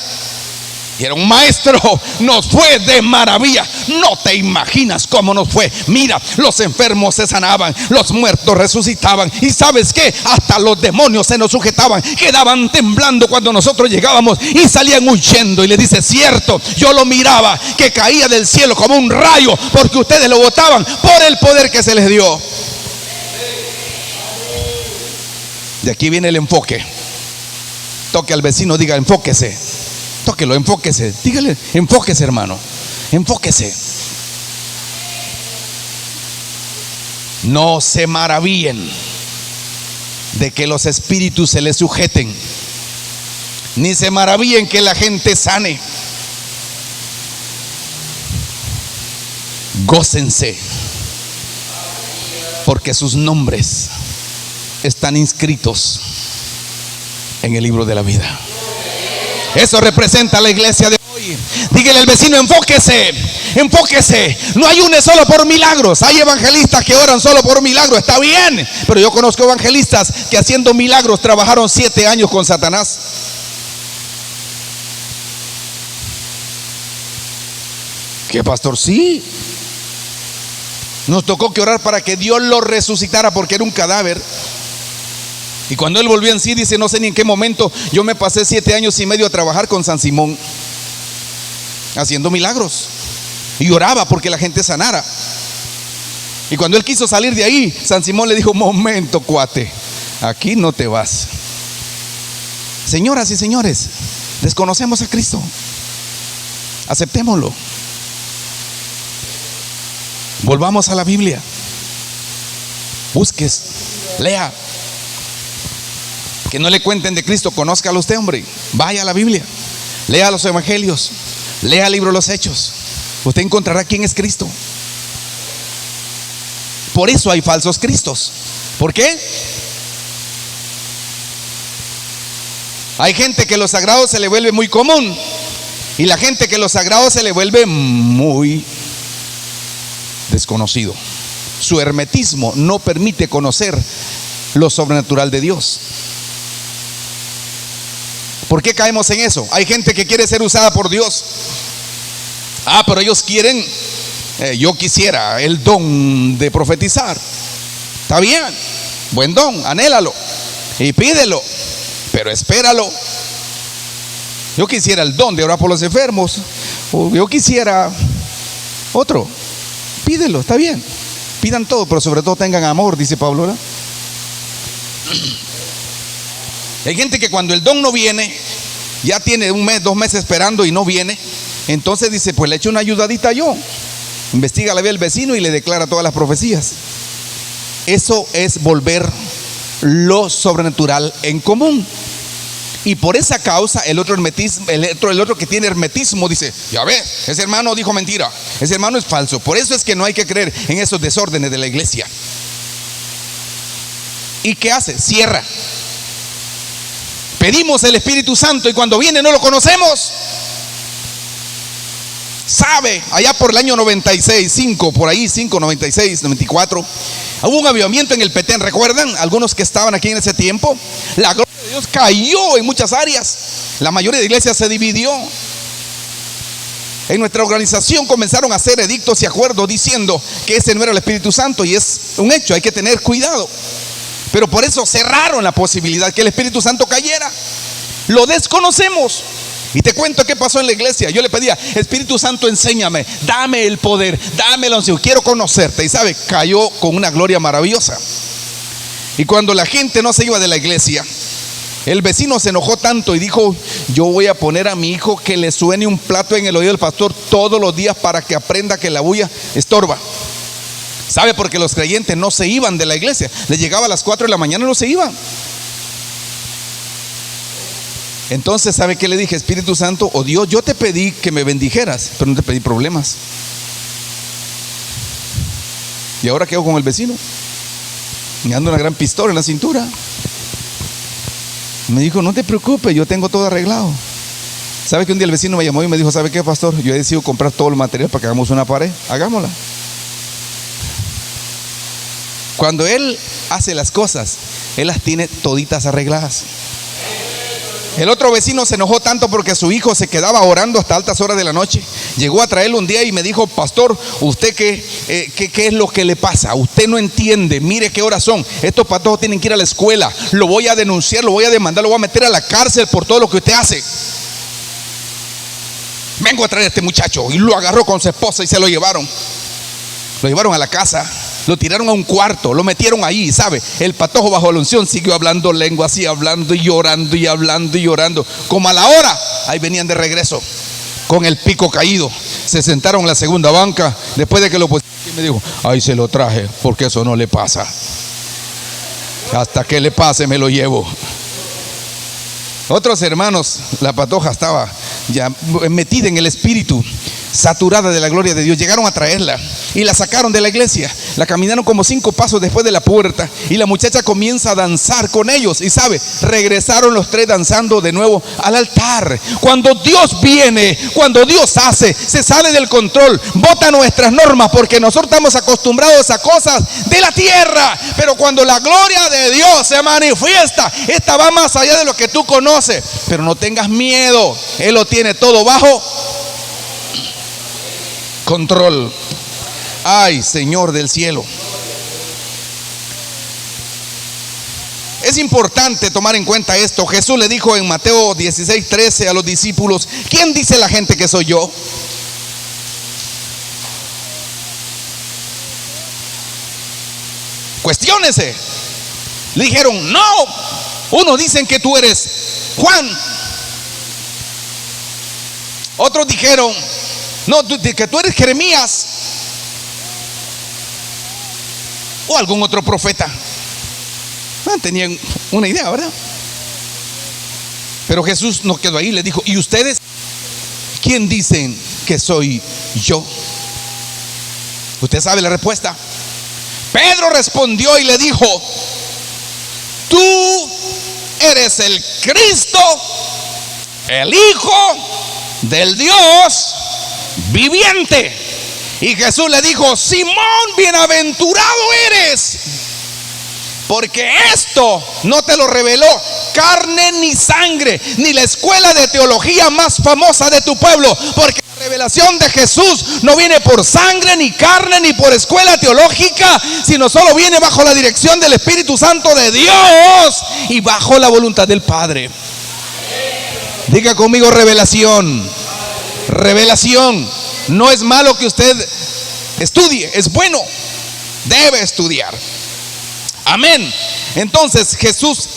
S1: Y era un maestro. Nos fue de maravilla. No te imaginas cómo nos fue. Mira, los enfermos se sanaban, los muertos resucitaban, y ¿sabes qué? Hasta los demonios se nos sujetaban, quedaban temblando cuando nosotros llegábamos y salían huyendo. Y le dice: cierto, yo lo miraba que caía del cielo como un rayo, porque ustedes lo botaban por el poder que se les dio. De aquí viene el enfoque. Toque al vecino, diga: enfóquese. Tóquelo, enfóquese. Dígale: enfóquese, hermano, enfóquese. No se maravillen de que los espíritus se les sujeten, ni se maravillen que la gente sane. Gócense, porque sus nombres están inscritos en el libro de la vida. Eso representa la iglesia de hoy. Dígale al vecino: enfóquese, enfóquese. No ayune solo por milagros. Hay evangelistas que oran solo por milagros, está bien, pero yo conozco evangelistas que haciendo milagros trabajaron 7 años con Satanás. ¿Qué, pastor? Sí, nos tocó que orar para que Dios lo resucitara, porque era un cadáver. Y cuando él volvió en sí, dice: no sé ni en qué momento yo me pasé 7 años y medio a trabajar con San Simón, haciendo milagros, y oraba porque la gente sanara. Y cuando él quiso salir de ahí, San Simón le dijo: momento, cuate, aquí no te vas. Señoras y señores, desconocemos a Cristo, aceptémoslo. Volvamos a la Biblia, busques, lea. Que no le cuenten de Cristo, conózcalo usted, hombre. Vaya a la Biblia, lea los evangelios, lea el libro de los Hechos. Usted encontrará quién es Cristo. Por eso hay falsos cristos. ¿Por qué? Hay gente que lo sagrado se le vuelve muy común, y la gente que lo sagrado se le vuelve muy desconocido. Su hermetismo no permite conocer lo sobrenatural de Dios. ¿Por qué caemos en eso? Hay gente que quiere ser usada por Dios. Pero ellos quieren, yo quisiera el don de profetizar. Está bien, buen don, anhélalo y pídelo, pero espéralo. Yo quisiera el don de orar por los enfermos, o yo quisiera otro. Pídelo, está bien. Pidan todo, pero sobre todo tengan amor, dice Pablo, ¿verdad? Hay gente que cuando el don no viene, ya tiene 1 mes, 2 meses esperando y no viene. Entonces dice, pues le echo una ayudadita yo. Investiga la vida del vecino y le declara todas las profecías. Eso es volver lo sobrenatural en común. Y por esa causa el otro que tiene hermetismo dice, ya ves, ese hermano dijo mentira, ese hermano es falso. Por eso es que no hay que creer en esos desórdenes de la iglesia. ¿Y qué hace? Cierra. Pedimos el Espíritu Santo y cuando viene no lo conocemos. Sabe, allá por el año 96, 5, por ahí, 5, 96, 94, hubo un avivamiento en el Petén, ¿recuerdan? Algunos que estaban aquí en ese tiempo. La gloria de Dios cayó en muchas áreas. La mayoría de iglesias se dividió. En nuestra organización comenzaron a hacer edictos y acuerdos diciendo que ese no era el Espíritu Santo, y es un hecho, hay que tener cuidado. Pero por eso cerraron la posibilidad que el Espíritu Santo cayera. Lo desconocemos. Y te cuento qué pasó en la iglesia. Yo le pedía, Espíritu Santo, enséñame, dame el poder, dame la unción, quiero conocerte. Y sabe, cayó con una gloria maravillosa. Y cuando la gente no se iba de la iglesia, el vecino se enojó tanto y dijo, yo voy a poner a mi hijo que le suene un plato en el oído del pastor todos los días para que aprenda que la bulla estorba. ¿Sabe? Porque los creyentes no se iban de la iglesia. Les llegaba a las 4 de la mañana y no se iban. Entonces, ¿sabe qué le dije? Espíritu Santo, oh Dios, yo te pedí que me bendijeras, pero no te pedí problemas. ¿Y ahora qué hago con el vecino? Me ando una gran pistola en la cintura. Me dijo, no te preocupes, yo tengo todo arreglado. ¿Sabe que un día el vecino me llamó y me dijo, ¿sabe qué, pastor? Yo he decidido comprar todo el material para que hagamos una pared. Hagámosla. Cuando él hace las cosas, él las tiene toditas arregladas. El otro vecino se enojó tanto porque su hijo se quedaba orando hasta altas horas de la noche. Llegó a traerlo un día y me dijo, pastor, ¿usted qué es lo que le pasa? Usted no entiende, mire qué horas son. Estos patojos tienen que ir a la escuela. Lo voy a denunciar, lo voy a demandar, lo voy a meter a la cárcel por todo lo que usted hace. Vengo a traer a este muchacho. Y lo agarró con su esposa y se lo llevaron. Lo llevaron a la casa. Lo tiraron a un cuarto, lo metieron ahí, ¿sabe? El patojo bajo la unción siguió hablando lengua, así hablando y llorando y hablando y llorando. Como a la hora, ahí venían de regreso, con el pico caído. Se sentaron en la segunda banca, después de que lo pusieron, y me dijo, ahí se lo traje, porque eso no le pasa. Hasta que le pase me lo llevo. Otros hermanos, la patoja estaba ya metida en el espíritu, saturada de la gloria de Dios. Llegaron a traerla y la sacaron de la iglesia. La caminaron como 5 pasos después de la puerta y la muchacha comienza a danzar con ellos. Y sabe, regresaron los 3 danzando de nuevo al altar. Cuando Dios viene, cuando Dios hace, se sale del control, bota nuestras normas, porque nosotros estamos acostumbrados a cosas de la tierra. Pero cuando la gloria de Dios se manifiesta, esta va más allá de lo que tú conoces. Pero no tengas miedo, Él lo tiene todo bajo control. Ay, Señor del cielo. Es importante tomar en cuenta esto. Jesús le dijo en Mateo 16:13 a los discípulos, ¿quién dice la gente que soy yo? Cuestiónese. Le dijeron, no, unos dicen que tú eres Juan. Otros dijeron, no, que tú eres Jeremías o algún otro profeta. Tenían una idea, ¿verdad? Pero Jesús no quedó ahí, le dijo, ¿y ustedes quién dicen que soy yo? Usted sabe la respuesta. Pedro respondió y le dijo, tú eres el Cristo, el Hijo del Dios viviente. Y Jesús le dijo, Simón, bienaventurado eres, porque esto no te lo reveló carne ni sangre, ni la escuela de teología más famosa de tu pueblo, porque la revelación de Jesús no viene por sangre, ni carne, ni por escuela teológica, sino solo viene bajo la dirección del Espíritu Santo de Dios y bajo la voluntad del Padre. Diga conmigo: revelación. Revelación. No es malo que usted estudie, es bueno, debe estudiar. Amén. Entonces Jesús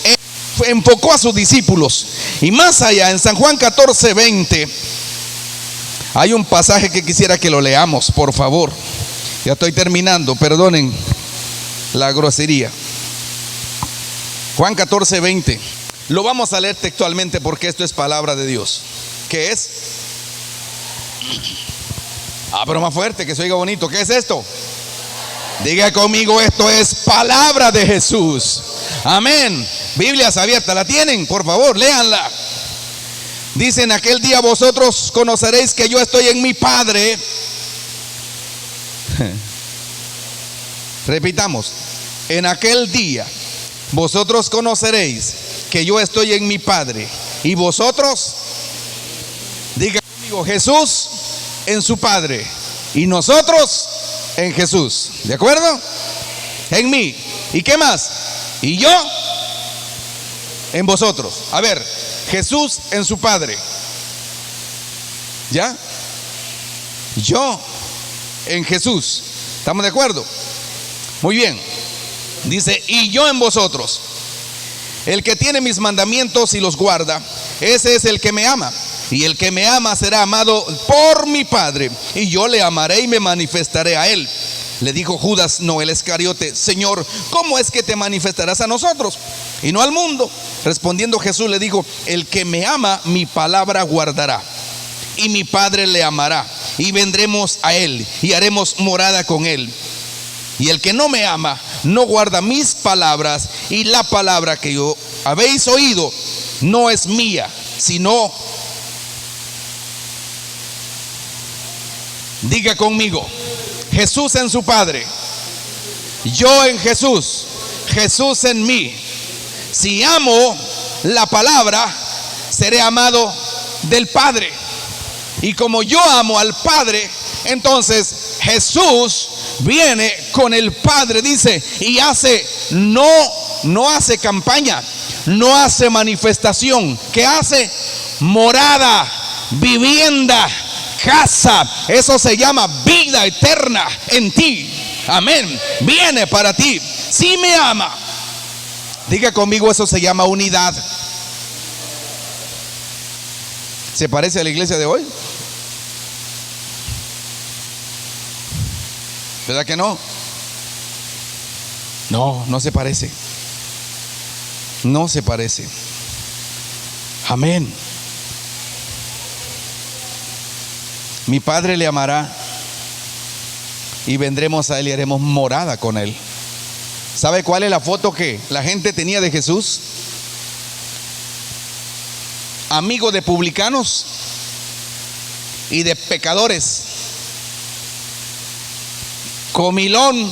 S1: enfocó a sus discípulos, y más allá en San Juan 14:20 hay un pasaje que quisiera que lo leamos, por favor. Ya estoy terminando, perdonen la grosería. Juan 14:20. Lo vamos a leer textualmente porque esto es palabra de Dios. ¿Qué es? Pero más fuerte, que se oiga bonito. ¿Qué es esto? Diga conmigo: esto es palabra de Jesús. Amén. Biblias abiertas, ¿la tienen? Por favor, léanla. Dice: en aquel día vosotros conoceréis que yo estoy en mi Padre. Repitamos: en aquel día vosotros conoceréis que yo estoy en mi Padre, y vosotros, diga conmigo, Jesús en su Padre y nosotros en Jesús. ¿De acuerdo? En mí. ¿Y qué más? Y yo en vosotros. A ver, Jesús en su Padre. ¿Ya? Yo en Jesús. ¿Estamos de acuerdo? Muy bien. Dice: y yo en vosotros. El que tiene mis mandamientos y los guarda, ese es el que me ama. Y el que me ama será amado por mi Padre, y yo le amaré y me manifestaré a él. Le dijo Judas, no el Iscariote: Señor, ¿cómo es que te manifestarás a nosotros y no al mundo? Respondiendo Jesús le dijo: el que me ama, mi palabra guardará, y mi Padre le amará, y vendremos a él y haremos morada con él. Y el que no me ama, no guarda mis palabras, y la palabra que yo habéis oído no es mía, sino, diga conmigo, Jesús en su Padre, yo en Jesús, Jesús en mí. Si amo la palabra, seré amado del Padre. Y como yo amo al Padre, entonces Jesús viene con el Padre, dice, y hace, no hace campaña, no hace manifestación. ¿Qué hace? Morada, vivienda, casa. Eso se llama vida eterna en ti. Amén. Viene para ti. Si me ama, diga conmigo, eso se llama unidad. ¿Se parece a la iglesia de hoy? ¿Verdad que no? No, no se parece. No se parece. Amén. Mi Padre le amará, y vendremos a él y haremos morada con él. ¿Sabe cuál es la foto que la gente tenía de Jesús? Amigo de publicanos y de pecadores, comilón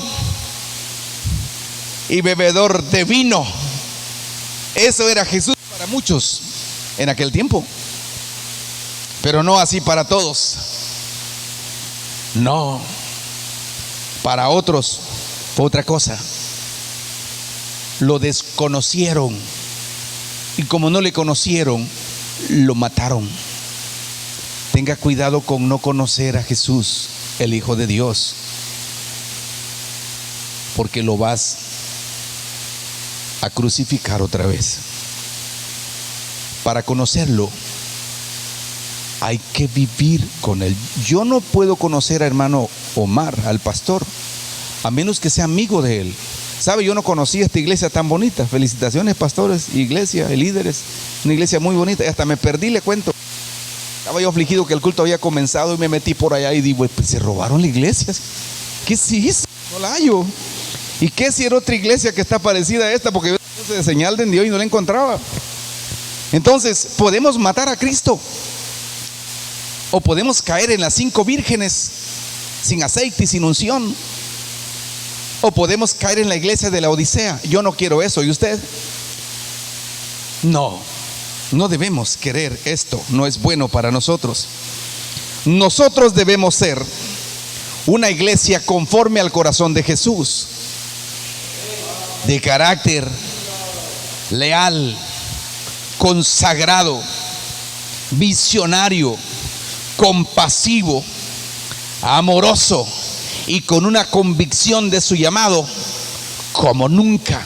S1: y bebedor de vino. Eso era Jesús para muchos en aquel tiempo, pero no así para todos. No, para otros fue otra cosa. Lo desconocieron, y como no le conocieron, lo mataron. Tenga cuidado con no conocer a Jesús, el Hijo de Dios, porque lo vas a crucificar otra vez. Para conocerlo hay que vivir con él. Yo no puedo conocer a hermano Omar, al pastor, a menos que sea amigo de él. ¿Sabe? Yo no conocía esta iglesia tan bonita. Felicitaciones, pastores, iglesia, líderes. Una iglesia muy bonita. Y hasta me perdí, le cuento. Estaba yo afligido que el culto había comenzado y me metí por allá y digo, pues se robaron la iglesia. ¿Qué sí es? No la hallo. ¿Y qué si era otra iglesia que está parecida a esta? Porque yo puse de señal de Dios y no la encontraba. Entonces, podemos matar a Cristo, o podemos caer en las 5 vírgenes sin aceite y sin unción, o podemos caer en la iglesia de la Odisea. Yo no quiero eso. ¿Y usted? No, no debemos querer esto, no es bueno para nosotros. Nosotros debemos ser una iglesia conforme al corazón de Jesús, de carácter leal, consagrado, visionario, compasivo, amoroso y con una convicción de su llamado como nunca.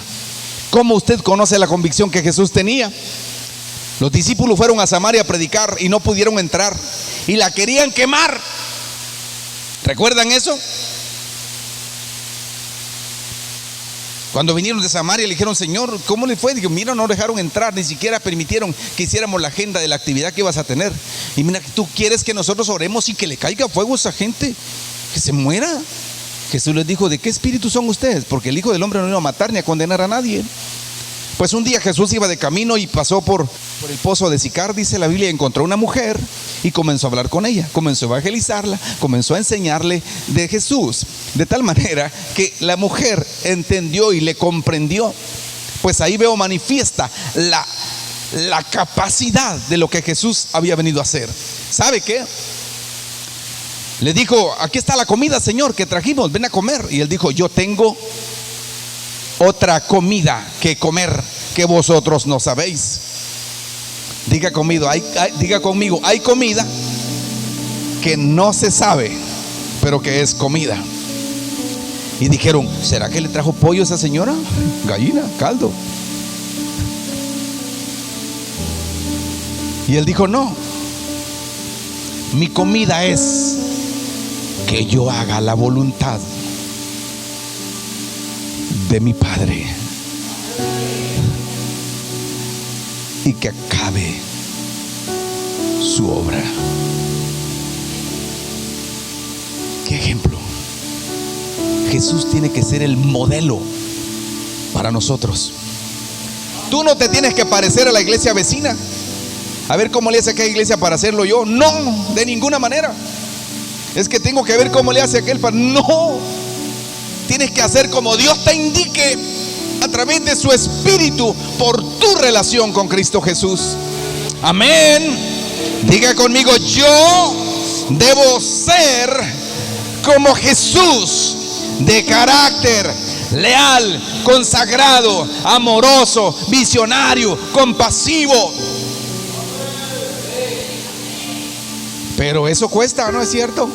S1: ¿Cómo usted conoce la convicción que Jesús tenía? Los discípulos fueron a Samaria a predicar y no pudieron entrar y la querían quemar. ¿Recuerdan eso? Cuando vinieron de Samaria le dijeron: Señor, ¿cómo le fue? Dijo: mira, no dejaron entrar, ni siquiera permitieron que hiciéramos la agenda de la actividad que ibas a tener. Y mira, ¿tú quieres que nosotros oremos y que le caiga fuego a esa gente? Que se muera. Jesús les dijo: ¿de qué espíritu son ustedes? Porque el Hijo del Hombre no vino a matar ni a condenar a nadie. Pues un día Jesús iba de camino y pasó por el pozo de Sicar, dice la Biblia, y encontró una mujer y comenzó a hablar con ella, comenzó a evangelizarla, comenzó a enseñarle de Jesús, de tal manera que la mujer entendió y le comprendió. Pues ahí veo manifiesta la capacidad de lo que Jesús había venido a hacer. ¿Sabe qué? Le dijo: aquí está la comida, Señor, que trajimos, ven a comer. Y él dijo: yo tengo otra comida que comer que vosotros no sabéis. Diga conmigo, hay comida que no se sabe, pero que es comida. Y dijeron: ¿será que le trajo pollo a esa señora? Gallina, caldo. Y él dijo: no, mi comida es que yo haga la voluntad de mi Padre y que acabe su obra. ¿Qué ejemplo? Jesús tiene que ser el modelo para nosotros. Tú no te tienes que parecer a la iglesia vecina, a ver cómo le hace a aquella iglesia para hacerlo yo. No, de ninguna manera. Es que tengo que ver cómo le hace aquel para... No, tienes que hacer como Dios te indique a través de su Espíritu por tu relación con Cristo Jesús. Amén. Diga conmigo: yo debo ser como Jesús, de carácter leal, consagrado, amoroso, visionario, compasivo. Pero eso cuesta, ¿no es cierto?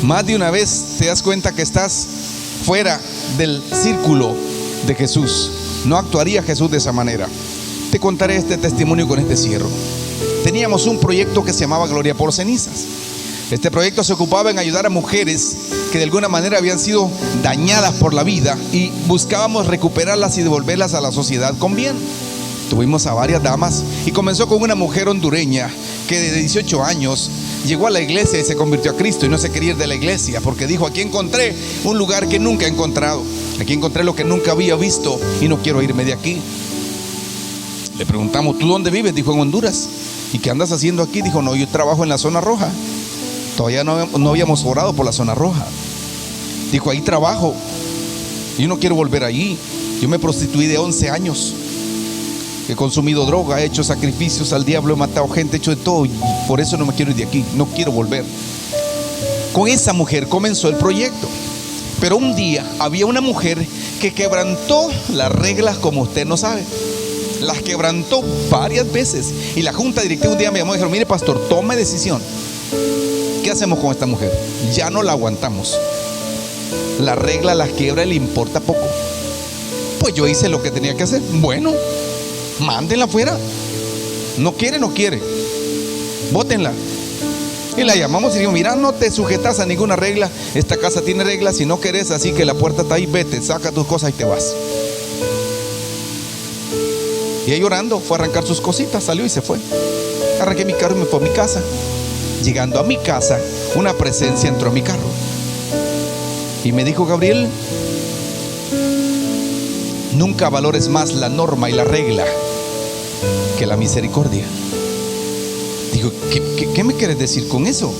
S1: Más de una vez te das cuenta que estás fuera del círculo de Jesús. No actuaría Jesús de esa manera. Te contaré este testimonio con este cierro. Teníamos un proyecto que se llamaba Gloria por Cenizas. Este proyecto se ocupaba en ayudar a mujeres que de alguna manera habían sido dañadas por la vida y buscábamos recuperarlas y devolverlas a la sociedad con bien. Tuvimos a varias damas y comenzó con una mujer hondureña que de 18 años llegó a la iglesia y se convirtió a Cristo y no se quería ir de la iglesia porque dijo: aquí encontré un lugar que nunca he encontrado, aquí encontré lo que nunca había visto y no quiero irme de aquí. Le preguntamos: ¿tú dónde vives? Dijo: en Honduras. ¿Y qué andas haciendo aquí? Dijo: no, yo trabajo en la zona roja. Todavía no habíamos orado por la zona roja. Dijo: ahí trabajo, yo no quiero volver allí. Yo me prostituí de 11 años. He consumido droga, he hecho sacrificios al diablo, he matado gente, he hecho de todo, y por eso no me quiero ir de aquí, no quiero volver. Con esa mujer comenzó el proyecto. Pero un día había una mujer que quebrantó las reglas como usted no sabe. Las quebrantó varias veces. Y la junta directiva un día me llamó y dijeron: mire, pastor, tome decisión. ¿Qué hacemos con esta mujer? Ya no la aguantamos. La regla las quiebra y le importa poco. Pues yo hice lo que tenía que hacer. Bueno, mándenla afuera. No quiere, no quiere. Bótenla. Y la llamamos y dijimos: mira, no te sujetas a ninguna regla. Esta casa tiene reglas. Si no querés, así que la puerta está ahí, vete, saca tus cosas y te vas. Y ella llorando fue a arrancar sus cositas, salió y se fue. Arranqué mi carro y me fui a mi casa. Llegando a mi casa, una presencia entró a mi carro y me dijo: Gabriel, nunca valores más la norma y la regla que la misericordia. Digo: ¿qué me quieres decir con eso?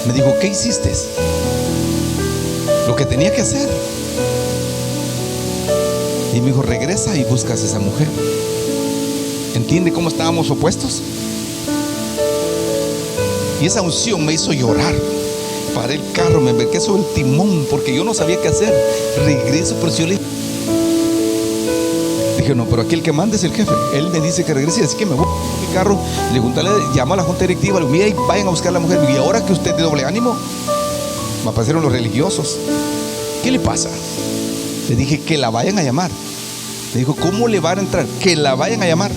S1: Me dijo: ¿qué hiciste? lo que tenía que hacer. Y me dijo, regresa y buscas a esa mujer. ¿Entiende cómo estábamos opuestos? Y esa unción me hizo llorar. Paré el carro, me embarqué sobre el timón porque yo no sabía qué hacer. Regreso, pero si yo le dije, no, pero aquí el que manda es el jefe. Él me dice que regrese, así que me voy a mi carro. Le llamo a la junta directiva, le digo, mira, y vayan a buscar a la mujer. Y ahora que usted es de doble ánimo, me aparecieron los religiosos. ¿Qué le pasa? Le dije que la vayan a llamar. Le dijo, ¿cómo le van a entrar? Que la vayan a llamar.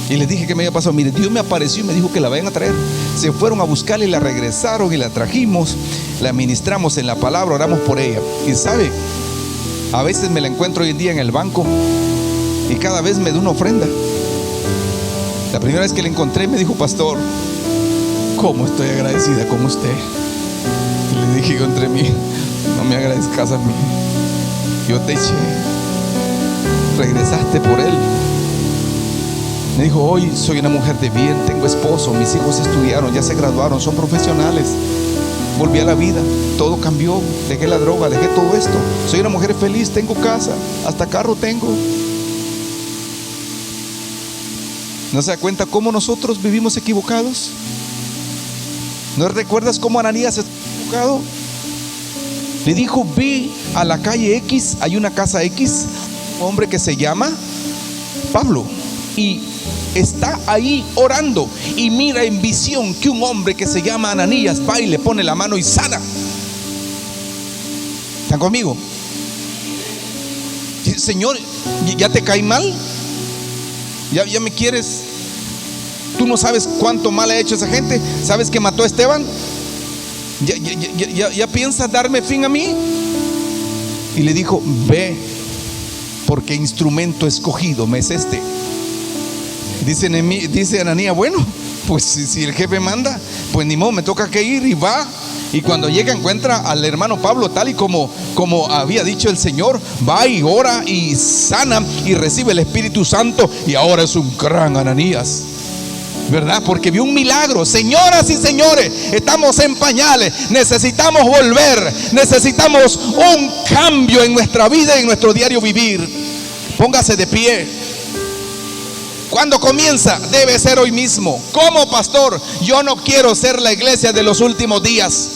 S1: Y les dije que me había pasado. Mire, Dios me apareció y me dijo que la vayan a traer. Se fueron a buscarla y la regresaron y la trajimos. La ministramos en la palabra, oramos por ella. Y sabe, a veces me la encuentro hoy en día en el banco y cada vez me da una ofrenda. La primera vez que la encontré me dijo, pastor, ¿cómo estoy agradecida con usted? Y le dije yo entre mí, no me agradezcas a mí, yo te eché, regresaste por él. Me dijo, hoy soy una mujer de bien, tengo esposo, mis hijos estudiaron, ya se graduaron, son profesionales. Volví a la vida, todo cambió, dejé la droga, dejé todo esto. Soy una mujer feliz, tengo casa, hasta carro tengo. ¿No se da cuenta cómo nosotros vivimos equivocados? ¿No recuerdas cómo Ananías está equivocado? Le dijo, vi a la calle X, hay una casa X, un hombre que se llama Pablo, y está ahí orando y mira en visión que un hombre que se llama Ananías va y le pone la mano y sana. ¿Están conmigo? Señor, ¿ya te cae mal? ¿Ya me quieres? ¿Tú no sabes cuánto mal ha hecho esa gente? ¿Sabes que mató a Esteban? ¿Ya piensas darme fin a mí? Y le dijo, ve, porque instrumento escogido me es este. Dice Ananías, bueno, pues si el jefe manda, pues ni modo, me toca que ir. Y va, y cuando llega encuentra al hermano Pablo tal y como había dicho el Señor. Va y ora y sana y recibe el Espíritu Santo. Y ahora es un gran Ananías, ¿verdad? Porque vio un milagro. Señoras y señores, estamos en pañales. Necesitamos volver. Necesitamos un cambio en nuestra vida y en nuestro diario vivir. Póngase de pie. ¿Cuándo comienza? Debe ser hoy mismo. Como pastor, yo no quiero ser la iglesia de los últimos días.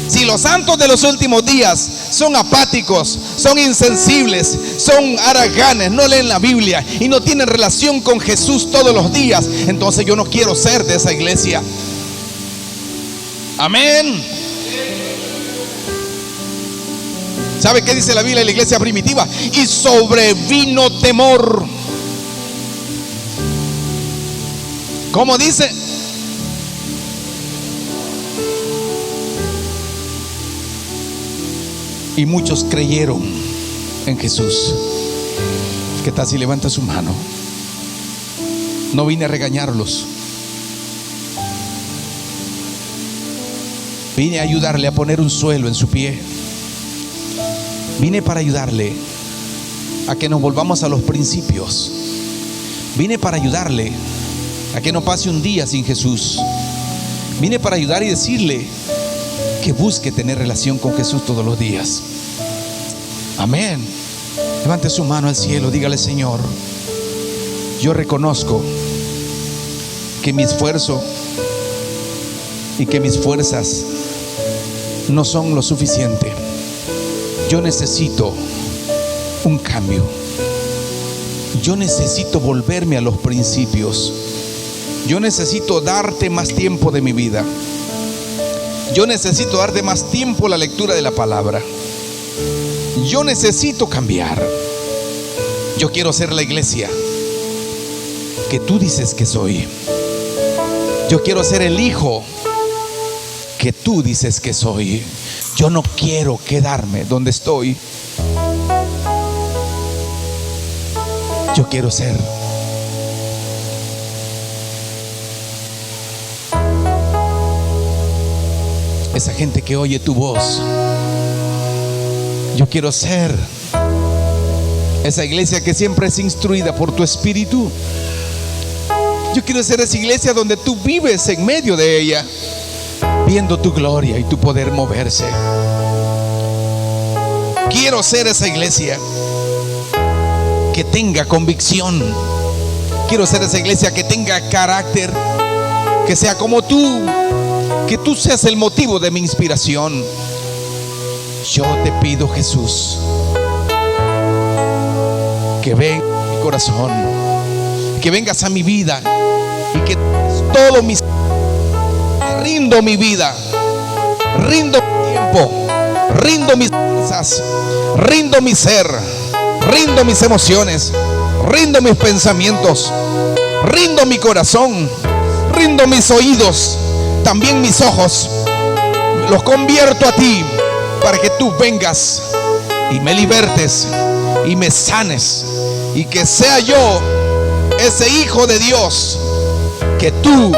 S1: Si los santos de los últimos días son apáticos, son insensibles, son haraganes, no leen la Biblia y no tienen relación con Jesús todos los días, entonces yo no quiero ser de esa iglesia. Amén. ¿Sabe qué dice la Biblia en la iglesia primitiva? Y sobrevino temor. ¿Cómo dice? Y muchos creyeron en Jesús. ¿Qué tal si levanta su mano? No vine a regañarlos. Vine a ayudarle a poner un suelo en su pie. Vine para ayudarle a que nos volvamos a los principios. Vine para ayudarle a que no pase un día sin Jesús. Vine para ayudar y decirle que busque tener relación con Jesús todos los días. Amén. Levante su mano al cielo, dígale: Señor, yo reconozco que mi esfuerzo y que mis fuerzas no son lo suficiente. Yo necesito un cambio. Yo necesito volverme a los principios. Yo necesito darte más tiempo de mi vida. Yo necesito darte más tiempo a la lectura de la palabra. Yo necesito cambiar. Yo quiero ser la iglesia que tú dices que soy. Yo quiero ser el hijo que tú dices que soy. Yo no quiero quedarme donde estoy. Yo quiero ser esa gente que oye tu voz. Yo quiero ser esa iglesia que siempre es instruida por tu espíritu. Yo quiero ser esa iglesia donde tú vives en medio de ella, viendo tu gloria y tu poder moverse. quiero ser esa iglesia que tenga convicción. Quiero ser esa iglesia que tenga carácter, que sea como tú, que tú seas el motivo de mi inspiración. Yo te pido, Jesús, que venga a mi corazón, que vengas a mi vida y que todo mi rindo mi vida, rindo mi tiempo, rindo mis fuerzas, rindo mi ser, rindo mis emociones, rindo mis pensamientos, rindo mi corazón, rindo mis oídos, también mis ojos, los convierto a ti para que tú vengas y me libertes y me sanes y que sea yo ese hijo de Dios que tú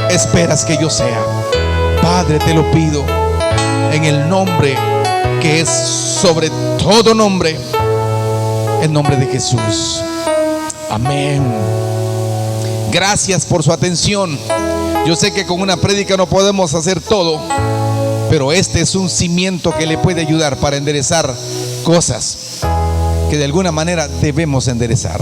S1: esperas que yo sea. Padre, te lo pido en el nombre que es sobre todo nombre, en nombre de Jesús. Amén. Gracias por su atención. Yo sé que con una prédica no podemos hacer todo, pero este es un cimiento que le puede ayudar para enderezar cosas que de alguna manera debemos enderezar.